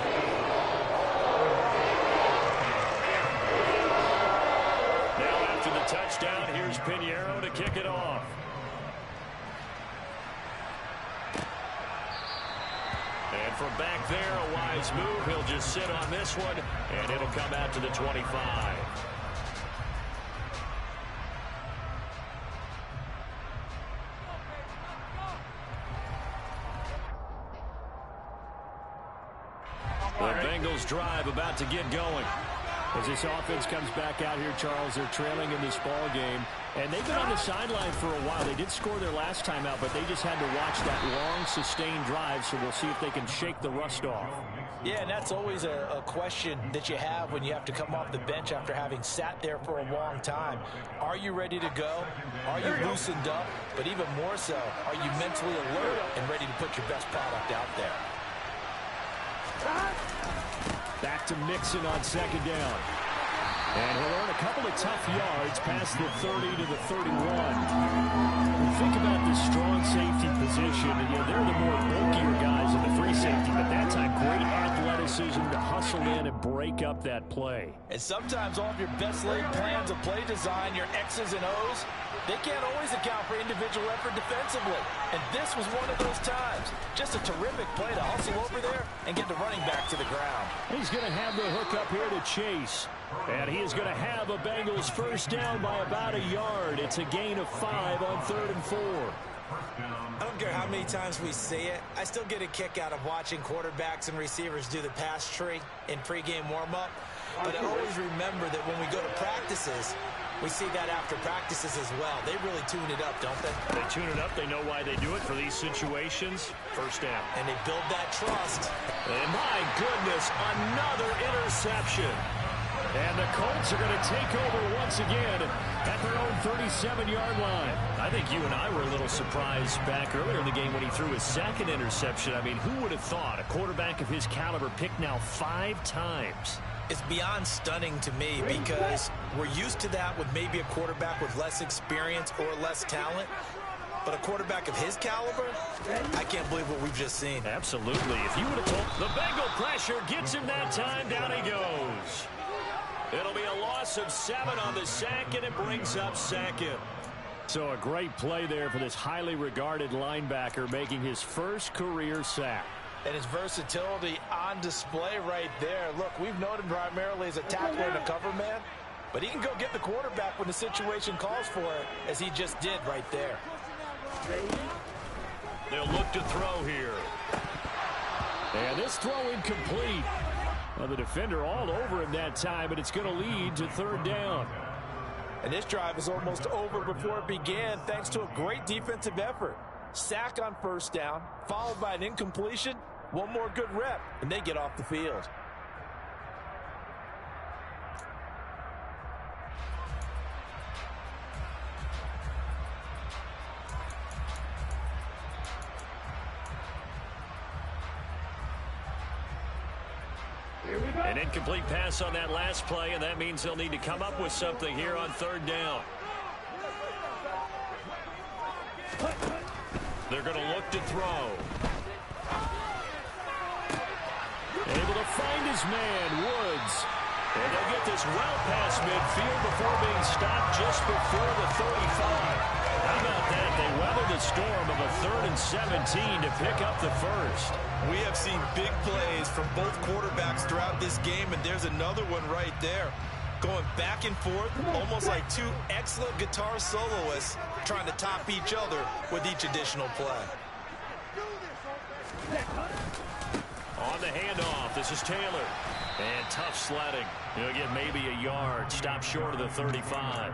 Touchdown. Here's Piñeiro to kick it off. And from back there, a wise move. He'll just sit on this one, and it'll come out to the 25. The Bengals drive about to get going. As this offense comes back out here, Charles, they're trailing in this ball game. And they've been on the sideline for a while. They did score their last time out, but they just had to watch that long, sustained drive, so we'll see if they can shake the rust off. Yeah, and that's always a question that you have when you have to come off the bench after having sat there for a long time. Are you ready to go? Are you loosened up? But even more so, are you mentally alert and ready to put your best product out there? Back to Mixon on second down. And he'll earn a couple of tough yards past the 30 to the 31. Think about the strong safety position. And, they're the more bulkier guys in the free safety, but that time great athleticism to hustle in and break up that play. And sometimes all of your best laid plans of play design, your X's and O's, they can't always account for individual effort defensively. And this was one of those times. Just a terrific play to hustle over there and get the running back to the ground. He's going to have the hook up here to Chase. And he is going to have a Bengals first down by about a yard. It's a gain of 5 on 3rd and 4. I don't care how many times we say it. I still get a kick out of watching quarterbacks and receivers do the pass tree in pregame warm-up. But I always remember that when we go to practices, we see that after practices as well. They really tune it up, don't they? They tune it up. They know why they do it for these situations. First down. And they build that trust. And my goodness, another interception. And the Colts are going to take over once again at their own 37-yard line. I think you and I were a little surprised back earlier in the game when he threw his second interception. I mean, who would have thought a quarterback of his caliber picked now 5 times? It's beyond stunning to me because we're used to that with maybe a quarterback with less experience or less talent. But a quarterback of his caliber, I can't believe what we've just seen. Absolutely. If you would have told the Bengal pressure gets him that time, down he goes. It'll be a loss of 7 on the sack, and it brings up 2nd. So a great play there for this highly regarded linebacker making his first career sack. And his versatility on display right there. Look, we've known him primarily as a tackler and a cover man, but he can go get the quarterback when the situation calls for it, as he just did right there. They'll look to throw here. And this throw incomplete. Well, the defender all over him that time, but it's going to lead to 3rd down. And this drive is almost over before it began thanks to a great defensive effort. Sack on 1st down, followed by an incompletion. One more good rep, and they get off the field. An incomplete pass on that last play, and that means they'll need to come up with something here on 3rd down. They're going to look to throw. Able to find his man, Woods. And they'll get this well past midfield before being stopped just before the 35. How about that? They weathered the storm of a 3rd and 17 to pick up the first. We have seen big plays from both quarterbacks throughout this game, and there's another one right there. Going back and forth, almost like 2 excellent guitar soloists trying to top each other with each additional play. On the handoff, this is Taylor. And tough sledding. He'll get maybe a yard. Stop short of the 35.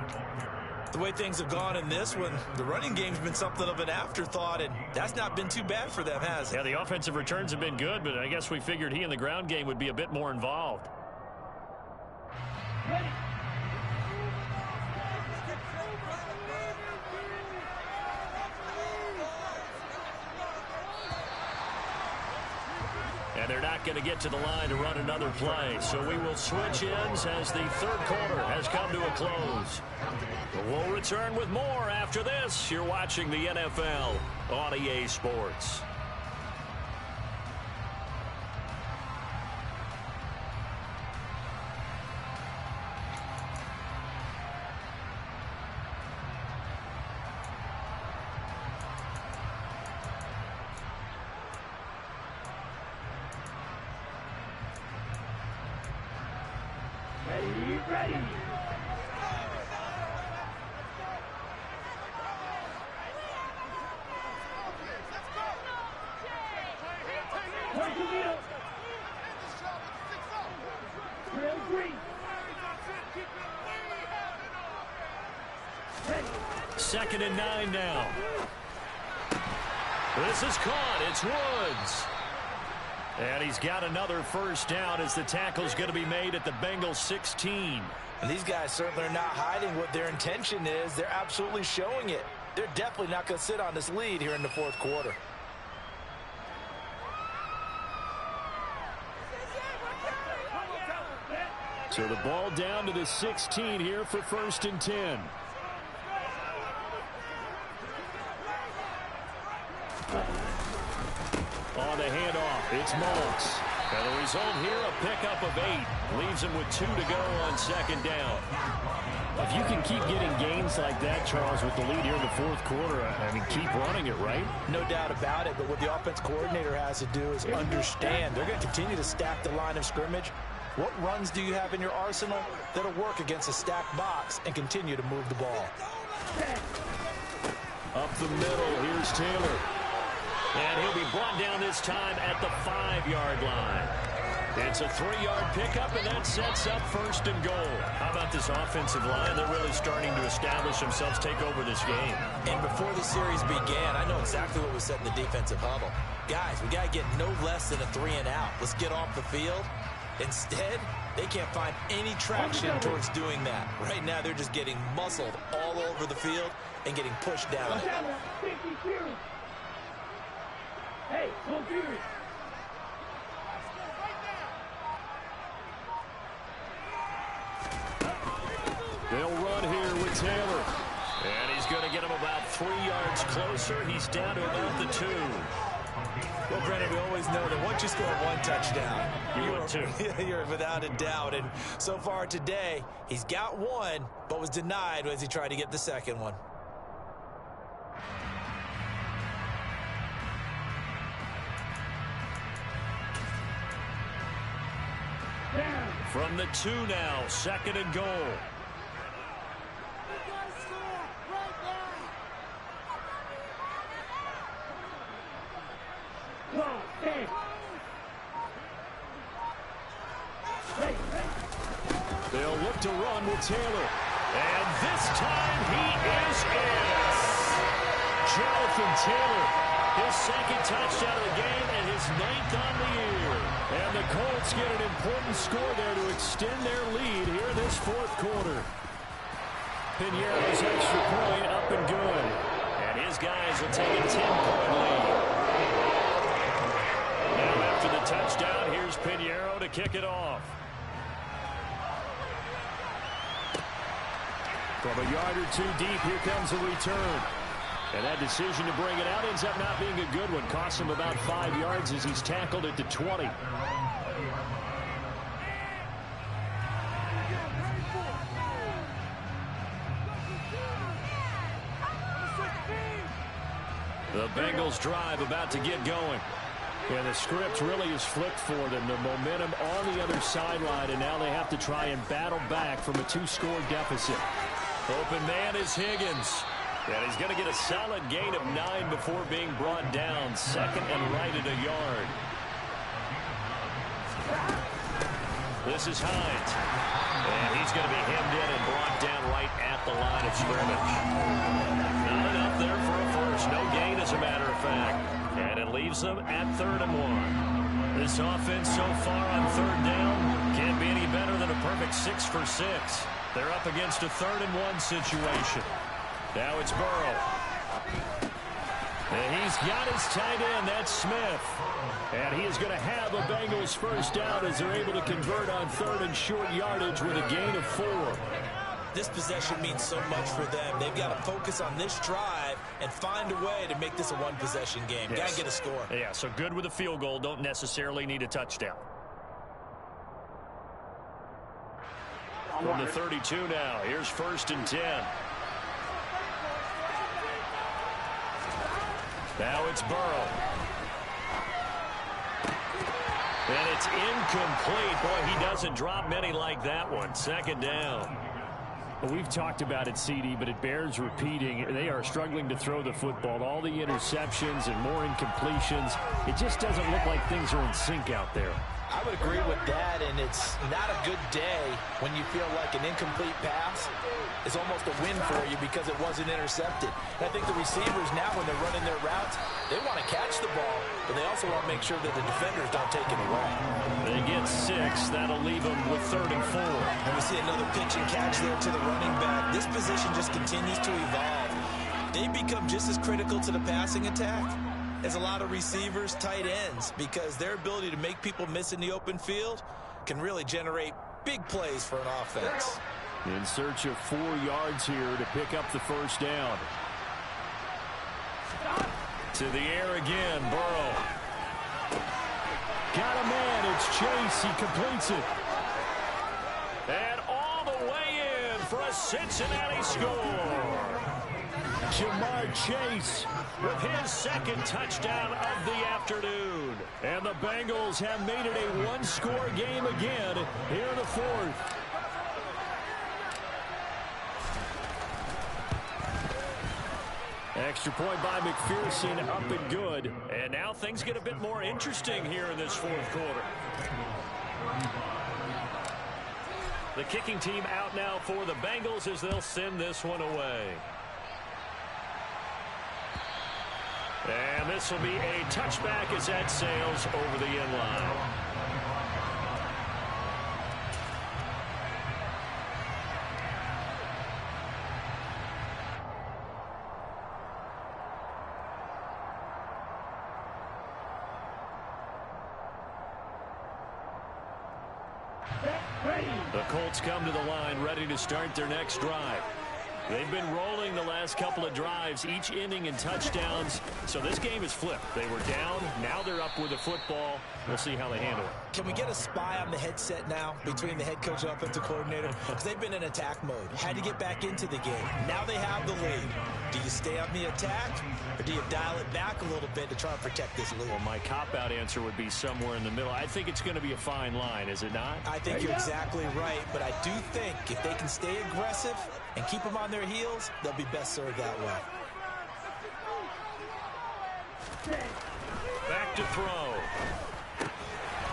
The way things have gone in this one, the running game's been something of an afterthought, and that's not been too bad for them, has it? Yeah, the offensive returns have been good, but I guess we figured he in the ground game would be a bit more involved. And they're not going to get to the line to run another play. So we will switch ends as the 3rd quarter has come to a close. We'll return with more after this. You're watching the NFL on EA Sports. Ready. 2nd and 9 now. This is caught. It's Woods. And he's got another first down as the tackle's going to be made at the Bengals 16. And these guys certainly are not hiding what their intention is. They're absolutely showing it. They're definitely not going to sit on this lead here in the fourth quarter. So the ball down to the 16 here for 1st and 10. On the handoff, it's Moss. And the result here, a pickup of 8. Leaves him with 2 to go on 2nd down. If you can keep getting gains like that, Charles, with the lead here in the fourth quarter, I mean, keep running it, right? No doubt about it, but what the offense coordinator has to do is understand. They're going to continue to stack the line of scrimmage. What runs do you have in your arsenal that'll work against a stacked box and continue to move the ball? Up the middle, here's Taylor. And he'll be brought down this time at the 5-yard line. It's a 3-yard pickup, and that sets up 1st and goal. How about this offensive line? They're really starting to establish themselves, take over this game. And before the series began, I know exactly what was said in the defensive huddle. Guys, we got to get no less than a 3-and-out. Let's get off the field. Instead, they can't find any traction towards doing that. Right now, they're just getting muscled all over the field and getting pushed down. Hey, don't do it. They'll run here with Taylor. And he's going to get him about 3 yards closer. He's down to about the 2. Well, Brennan, we always know that once you score 1 touchdown, you're without a doubt. And so far today, he's got 1, but was denied as he tried to get the 2nd one. From the 2 now, 2nd and goal. They'll look to run with Taylor. And this time he is in. Jonathan Taylor, his 2nd touchdown of the game and his 9th on the year. And the Colts get an important score there to extend their lead here in this fourth quarter. Piñeiro's extra point up and good. And his guys will take a 10-point lead. Now after the touchdown, here's Piñeiro to kick it off. From a yard or 2 deep, here comes a return. And that decision to bring it out ends up not being a good one. Costs him about 5 yards as he's tackled at the 20. The Bengals drive about to get going. And the script really is flipped for them. The momentum on the other sideline, and now they have to try and battle back from a 2-score deficit. Open man is Higgins. And he's going to get a solid gain of 9 before being brought down. 2nd and right at a yard. This is Hines. And he's going to be hemmed in and brought down right at the line of scrimmage. Not enough there for a first. No gain, as a matter of fact. And it leaves them at 3rd and 1. This offense so far on 3rd down can't be any better than a perfect 6 for 6. They're up against a 3rd and 1 situation. Now it's Burrow. And he's got his tight end. That's Smith. And he is going to have a Bengals first down as they're able to convert on 3rd and short yardage with a gain of 4. This possession means so much for them. They've got to focus on this drive and find a way to make this a 1-possession game. Yes. Got to get a score. Yeah, so good with a field goal. Don't necessarily need a touchdown. From the 32 now, here's 1st and 10. Now it's Burrow. And it's incomplete. Boy, he doesn't drop many like that one. 2nd down. Well, we've talked about it, CD, but it bears repeating. They are struggling to throw the football. All the interceptions and more incompletions. It just doesn't look like things are in sync out there. I would agree with that, and it's not a good day when you feel like an incomplete pass is almost a win for you because it wasn't intercepted. And I think the receivers now, when they're running their routes, they want to catch the ball, but they also want to make sure that the defenders don't take it away. They get 6. That'll leave them with 3rd and 4. And we see another pitch and catch there to the running back. This position just continues to evolve. They become just as critical to the passing attack as a lot of receivers, tight ends, because their ability to make people miss in the open field can really generate big plays for an offense. In search of 4 yards here to pick up the first down. To the air again, Burrow. Got a man, it's Chase, he completes it. And all the way in for a Cincinnati score. Jamar Chase with his 2nd touchdown of the afternoon. And the Bengals have made it a 1-score game again here in the 4th. Extra point by McPherson, up and good. And now things get a bit more interesting here in this 4th quarter. The kicking team out now for the Bengals as they'll send this one away. And this will be a touchback as that sails over the end line. The Colts come to the line ready to start their next drive. They've been rolling the last couple of drives, each inning in touchdowns. So this game is flipped. They were down. Now they're up with the football. We'll see how they handle it. Can we get a spy on the headset now between the head coach and offensive coordinator? Because they've been in attack mode. Had to get back into the game. Now they have the lead. Do you stay on the attack, or do you dial it back a little bit to try and protect this lead? Well, my cop-out answer would be somewhere in the middle. I think it's going to be a fine line, is it not? I think you're exactly right, but I do think if they can stay aggressive and keep them on their heels, they'll be best served that way. Back to throw.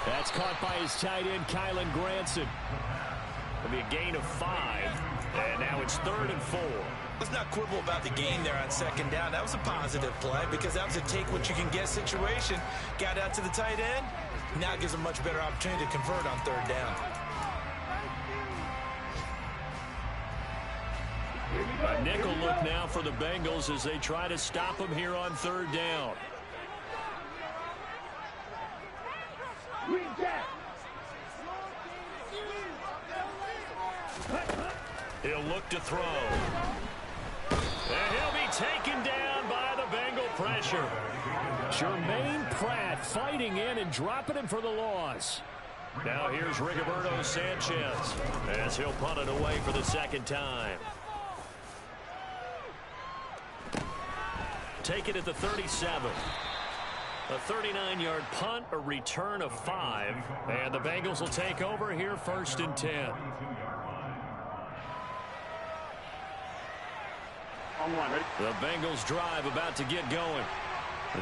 That's caught by his tight end, Kylen Granson. It'll be a gain of 5, and now it's 3rd and 4. Let's not quibble about the gain there on 2nd down. That was a positive play because that was a take-what-you-can-get situation. Got out to the tight end. Now it gives them a much better opportunity to convert on 3rd down. A nickel look now for the Bengals as they try to stop him here on 3rd down. He'll look to throw. And he'll be taken down by the Bengal pressure. Jermaine Pratt fighting in and dropping him for the loss. Now here's Rigoberto Sanchez as he'll punt it away for the 2nd time. Take it at the 37. A 39-yard punt, a return of 5. And the Bengals will take over here 1st and 10. The Bengals drive about to get going.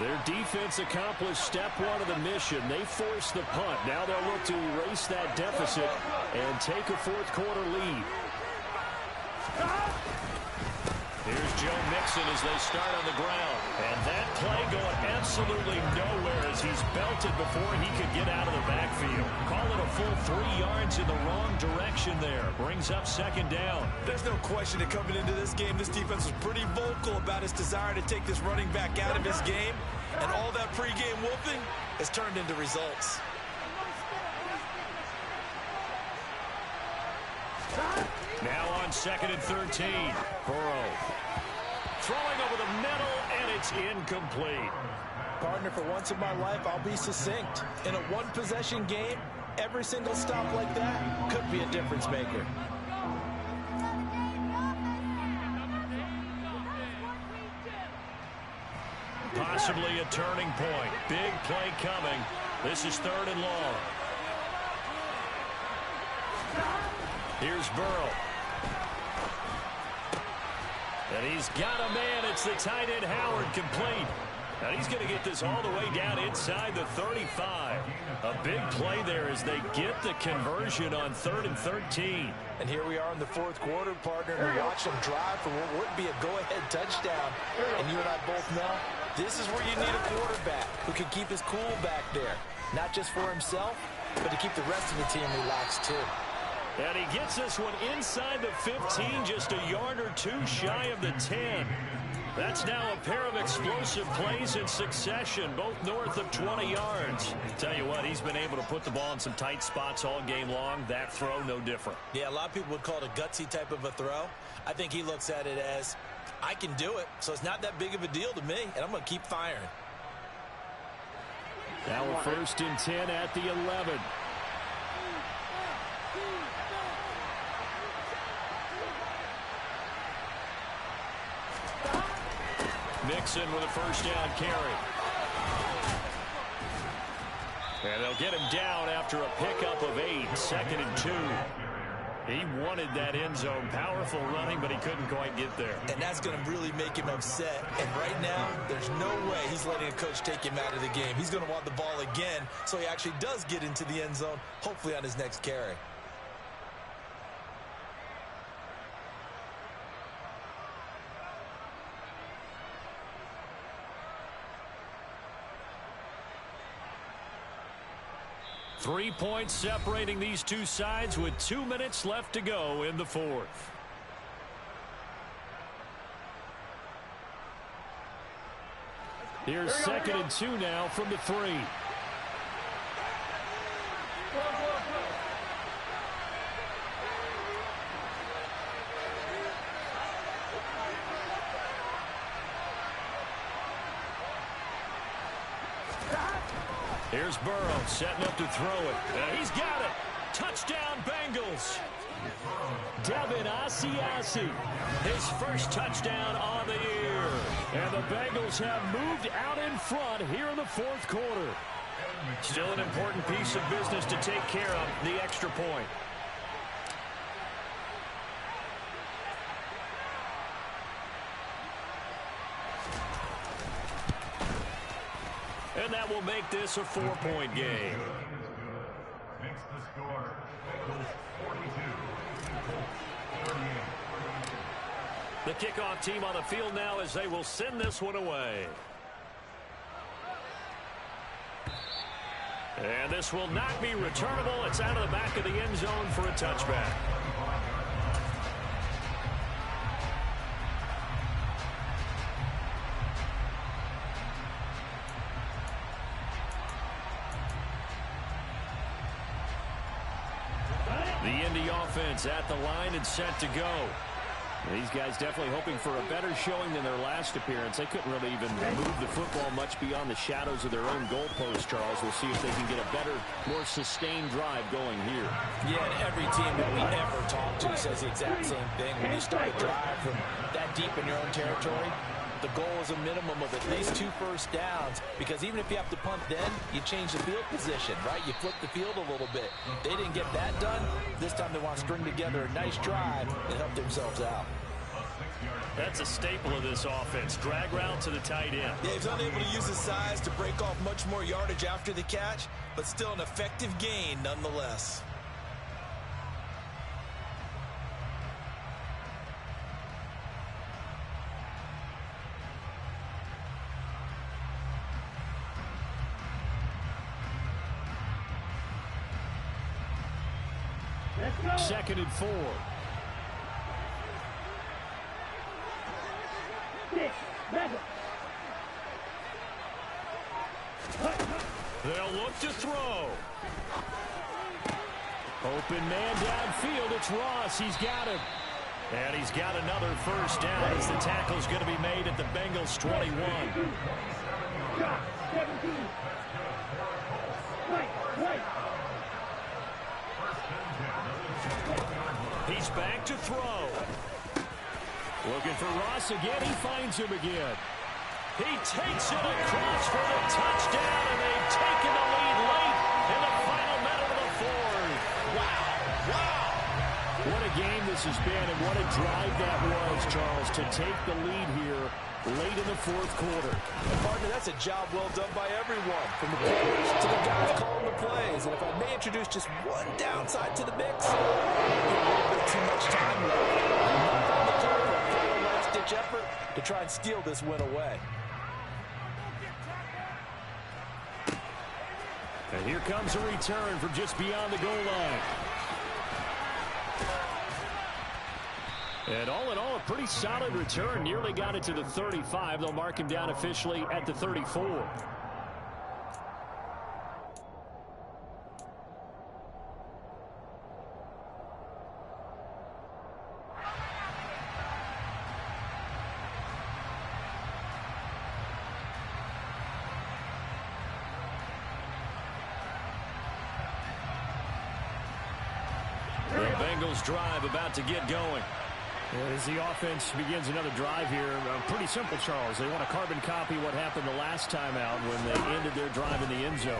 Their defense accomplished step 1 of the mission. They forced the punt. Now they'll look to erase that deficit and take a 4th quarter lead. Here's Joe Mixon as they start on the ground. And that play going absolutely nowhere as he's belted before he could get out of the backfield. Call it a full 3 yards in the wrong direction there. Brings up 2nd down. There's no question that coming into this game, this defense was pretty vocal about its desire to take this running back out of his game. And all that pregame whooping has turned into results. Now on 2nd and 13. Burrow throwing over the middle, and it's incomplete. Partner, for once in my life, I'll be succinct. In a one-possession game, every single stop like that could be a difference maker. Possibly a turning point. Big play coming. This is 3rd and long. Here's Burrow. And he's got a man. It's the tight end, Howard, complete. And he's going to get this all the way down inside the 35. A big play there as they get the conversion on 3rd and 13. And here we are in the fourth quarter, partner, and watch them drive for what would be a go-ahead touchdown. And you and I both know this is where you need a quarterback who can keep his cool back there. Not just for himself, but to keep the rest of the team relaxed too. And he gets this one inside the 15, just a yard or two shy of the 10. That's now a pair of explosive plays in succession, both north of 20 yards. Tell you what, he's been able to put the ball in some tight spots all game long. That throw, no different. Yeah, a lot of people would call it a gutsy type of a throw. I think he looks at it as, I can do it, so it's not that big of a deal to me, and I'm going to keep firing. Now a 1st and 10 at the 11. Mixon with a first down carry. And they'll get him down after a pickup of 8, 2nd and 2. He wanted that end zone. Powerful running, but he couldn't quite get there. And that's going to really make him upset. And right now, there's no way he's letting a coach take him out of the game. He's going to want the ball again, so he actually does get into the end zone, hopefully on his next carry. Three points separating these two sides with 2 minutes left to go in the fourth. Here's 2nd and 2 now from the 3. Here's Burrow setting up to throw it. And he's got it. Touchdown, Bengals. Devin Asiasi, his first touchdown on the year. And the Bengals have moved out in front here in the fourth quarter. Still an important piece of business to take care of, the extra point. And that will make this a 4-point game. Makes the score Bengals 42. The kickoff team on the field now as they will send this one away. And this will not be returnable. It's out of the back of the end zone for a touchback. The Indy offense at the line and set to go. These guys definitely hoping for a better showing than their last appearance. They couldn't really even move the football much beyond the shadows of their own goalpost, Charles. We'll see if they can get a better, more sustained drive going here. Yeah, and every team that we ever talk to says the exact same thing. When you start a drive from that deep in your own territory, the goal is a minimum of at least 2 first downs, because even if you have to punt then, you change the field position, right? You flip the field a little bit. They didn't get that done. This time they want to string together a nice drive and help themselves out. That's a staple of this offense. Drag route to the tight end. Yeah, he's unable to use his size to break off much more yardage after the catch, but still an effective gain nonetheless. Second and 4. They'll look to throw. Open man downfield. It's Ross. He's got him. And he's got another first down as the tackle's going to be made at the Bengals 21. He's back to throw. Looking for Ross again. He finds him again. He takes it across for the touchdown, and they've taken the lead late in the final minute of the fourth. Wow. What a game this has been, and what a drive that was, Charles, to take the lead here late in the fourth quarter. And partner, that's a job well done by everyone, from the players to the guys calling the plays. And if I may introduce just one downside to the mix, maybe a little bit too much time left. Enough on the clock for a final last-ditch effort to try and steal this win away. And here comes a return from just beyond the goal line. And all in all, a pretty solid return. Nearly got it to the 35. They'll mark him down officially at the 34. The Bengals drive about to get going. As the offense begins another drive here, pretty simple, Charles. They want to carbon copy what happened the last time out when they ended their drive in the end zone.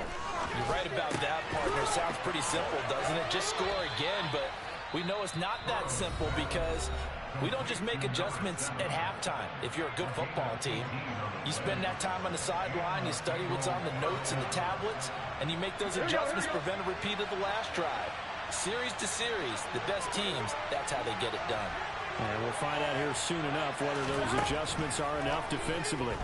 You're right about that, partner. Sounds pretty simple, doesn't it? Just score again, but we know it's not that simple because we don't just make adjustments at halftime. If you're a good football team, you spend that time on the sideline, you study what's on the notes and the tablets, and you make those adjustments to prevent a repeat of the last drive. Series to series, the best teams, that's how they get it done. And we'll find out here soon enough whether those adjustments are enough defensively.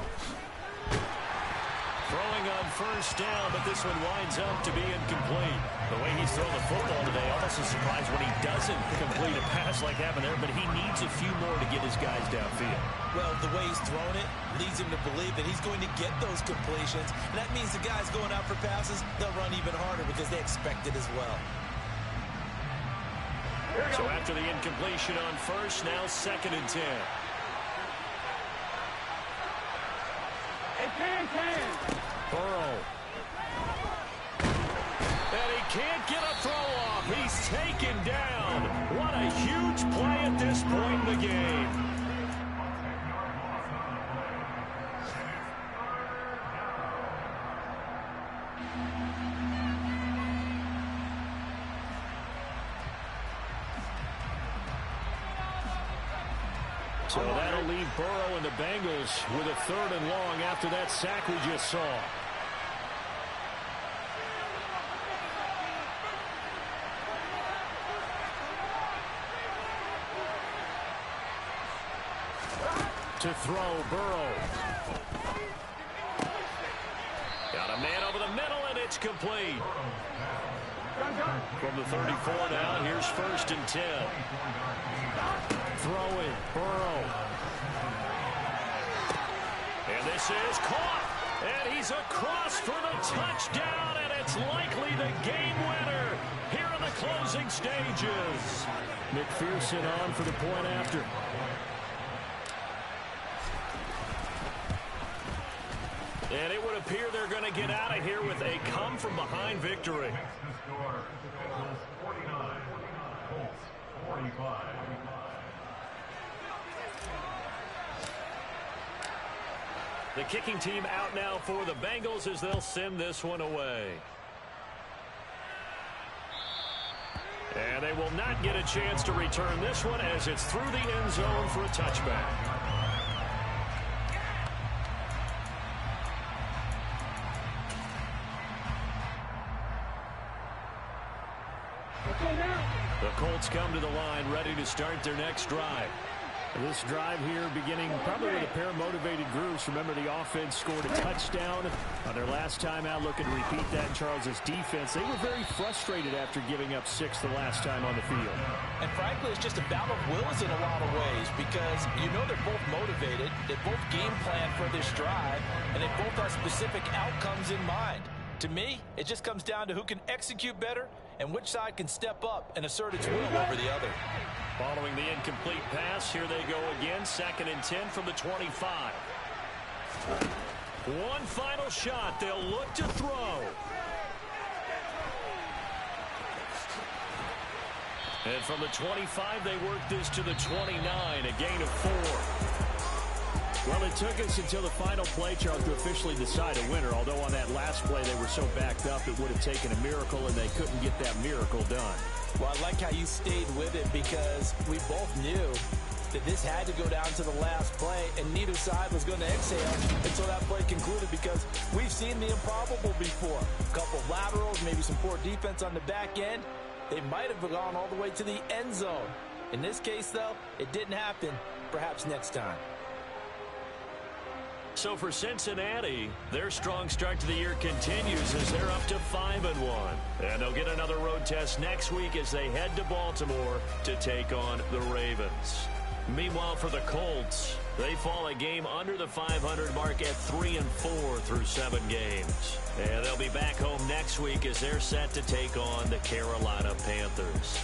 Throwing on first down, but this one winds up to be incomplete. The way he's thrown the football today, almost a surprise when he doesn't complete a pass like happened there, but he needs a few more to get his guys downfield. Well, the way he's thrown it leads him to believe that he's going to get those completions, and that means the guys going out for passes, they'll run even harder because they expect it as well. So after the incompletion on first, now 2nd and 10. Burrow. And he can't get a throw off. He's taken down. What a huge play at this point in the game. So that'll leave Burrow and the Bengals with a 3rd and long after that sack we just saw. To throw, Burrow. Got a man over the middle, and it's complete. From the 34 now, here's 1st and 10. Throwing, Burrow. And this is caught. And he's across for the touchdown, and it's likely the game winner here in the closing stages. McPherson on for the point after. And it would appear they're going to get out of here with a come-from-behind victory. Makes the score Bengals 49, Colts 45. The kicking team out now for the Bengals as they'll send this one away. And they will not get a chance to return this one as it's through the end zone for a touchback. The Colts come to the line ready to start their next drive. This drive here beginning probably with a pair of motivated groups. Remember, the offense scored a touchdown on their last time out. Looking to repeat that in Charles's defense. They were very frustrated after giving up 6 the last time on the field. And frankly, it's just a battle of wills in a lot of ways because you know they're both motivated. They both game plan for this drive, and they both have specific outcomes in mind. To me, it just comes down to who can execute better and which side can step up and assert its will over the other. Following the incomplete pass, here they go again. 2nd and 10 from the 25. One final shot. They'll look to throw. And from the 25, they work this to the 29, a gain of 4. Well, it took us until the final play, Charles, to officially decide a winner. Although on that last play they were so backed up, it would have taken a miracle, and they couldn't get that miracle done. Well, I like how you stayed with it because we both knew that this had to go down to the last play, and neither side was going to exhale until that play concluded because we've seen the improbable before. A couple of laterals, maybe some poor defense on the back end. They might have gone all the way to the end zone. In this case, though, it didn't happen. Perhaps next time. So for Cincinnati, their strong start to the year continues as they're up to 5-1. And they'll get another road test next week as they head to Baltimore to take on the Ravens. Meanwhile, for the Colts, they fall a game under the 500 mark at 3-4 through 7 games. And they'll be back home next week as they're set to take on the Carolina Panthers.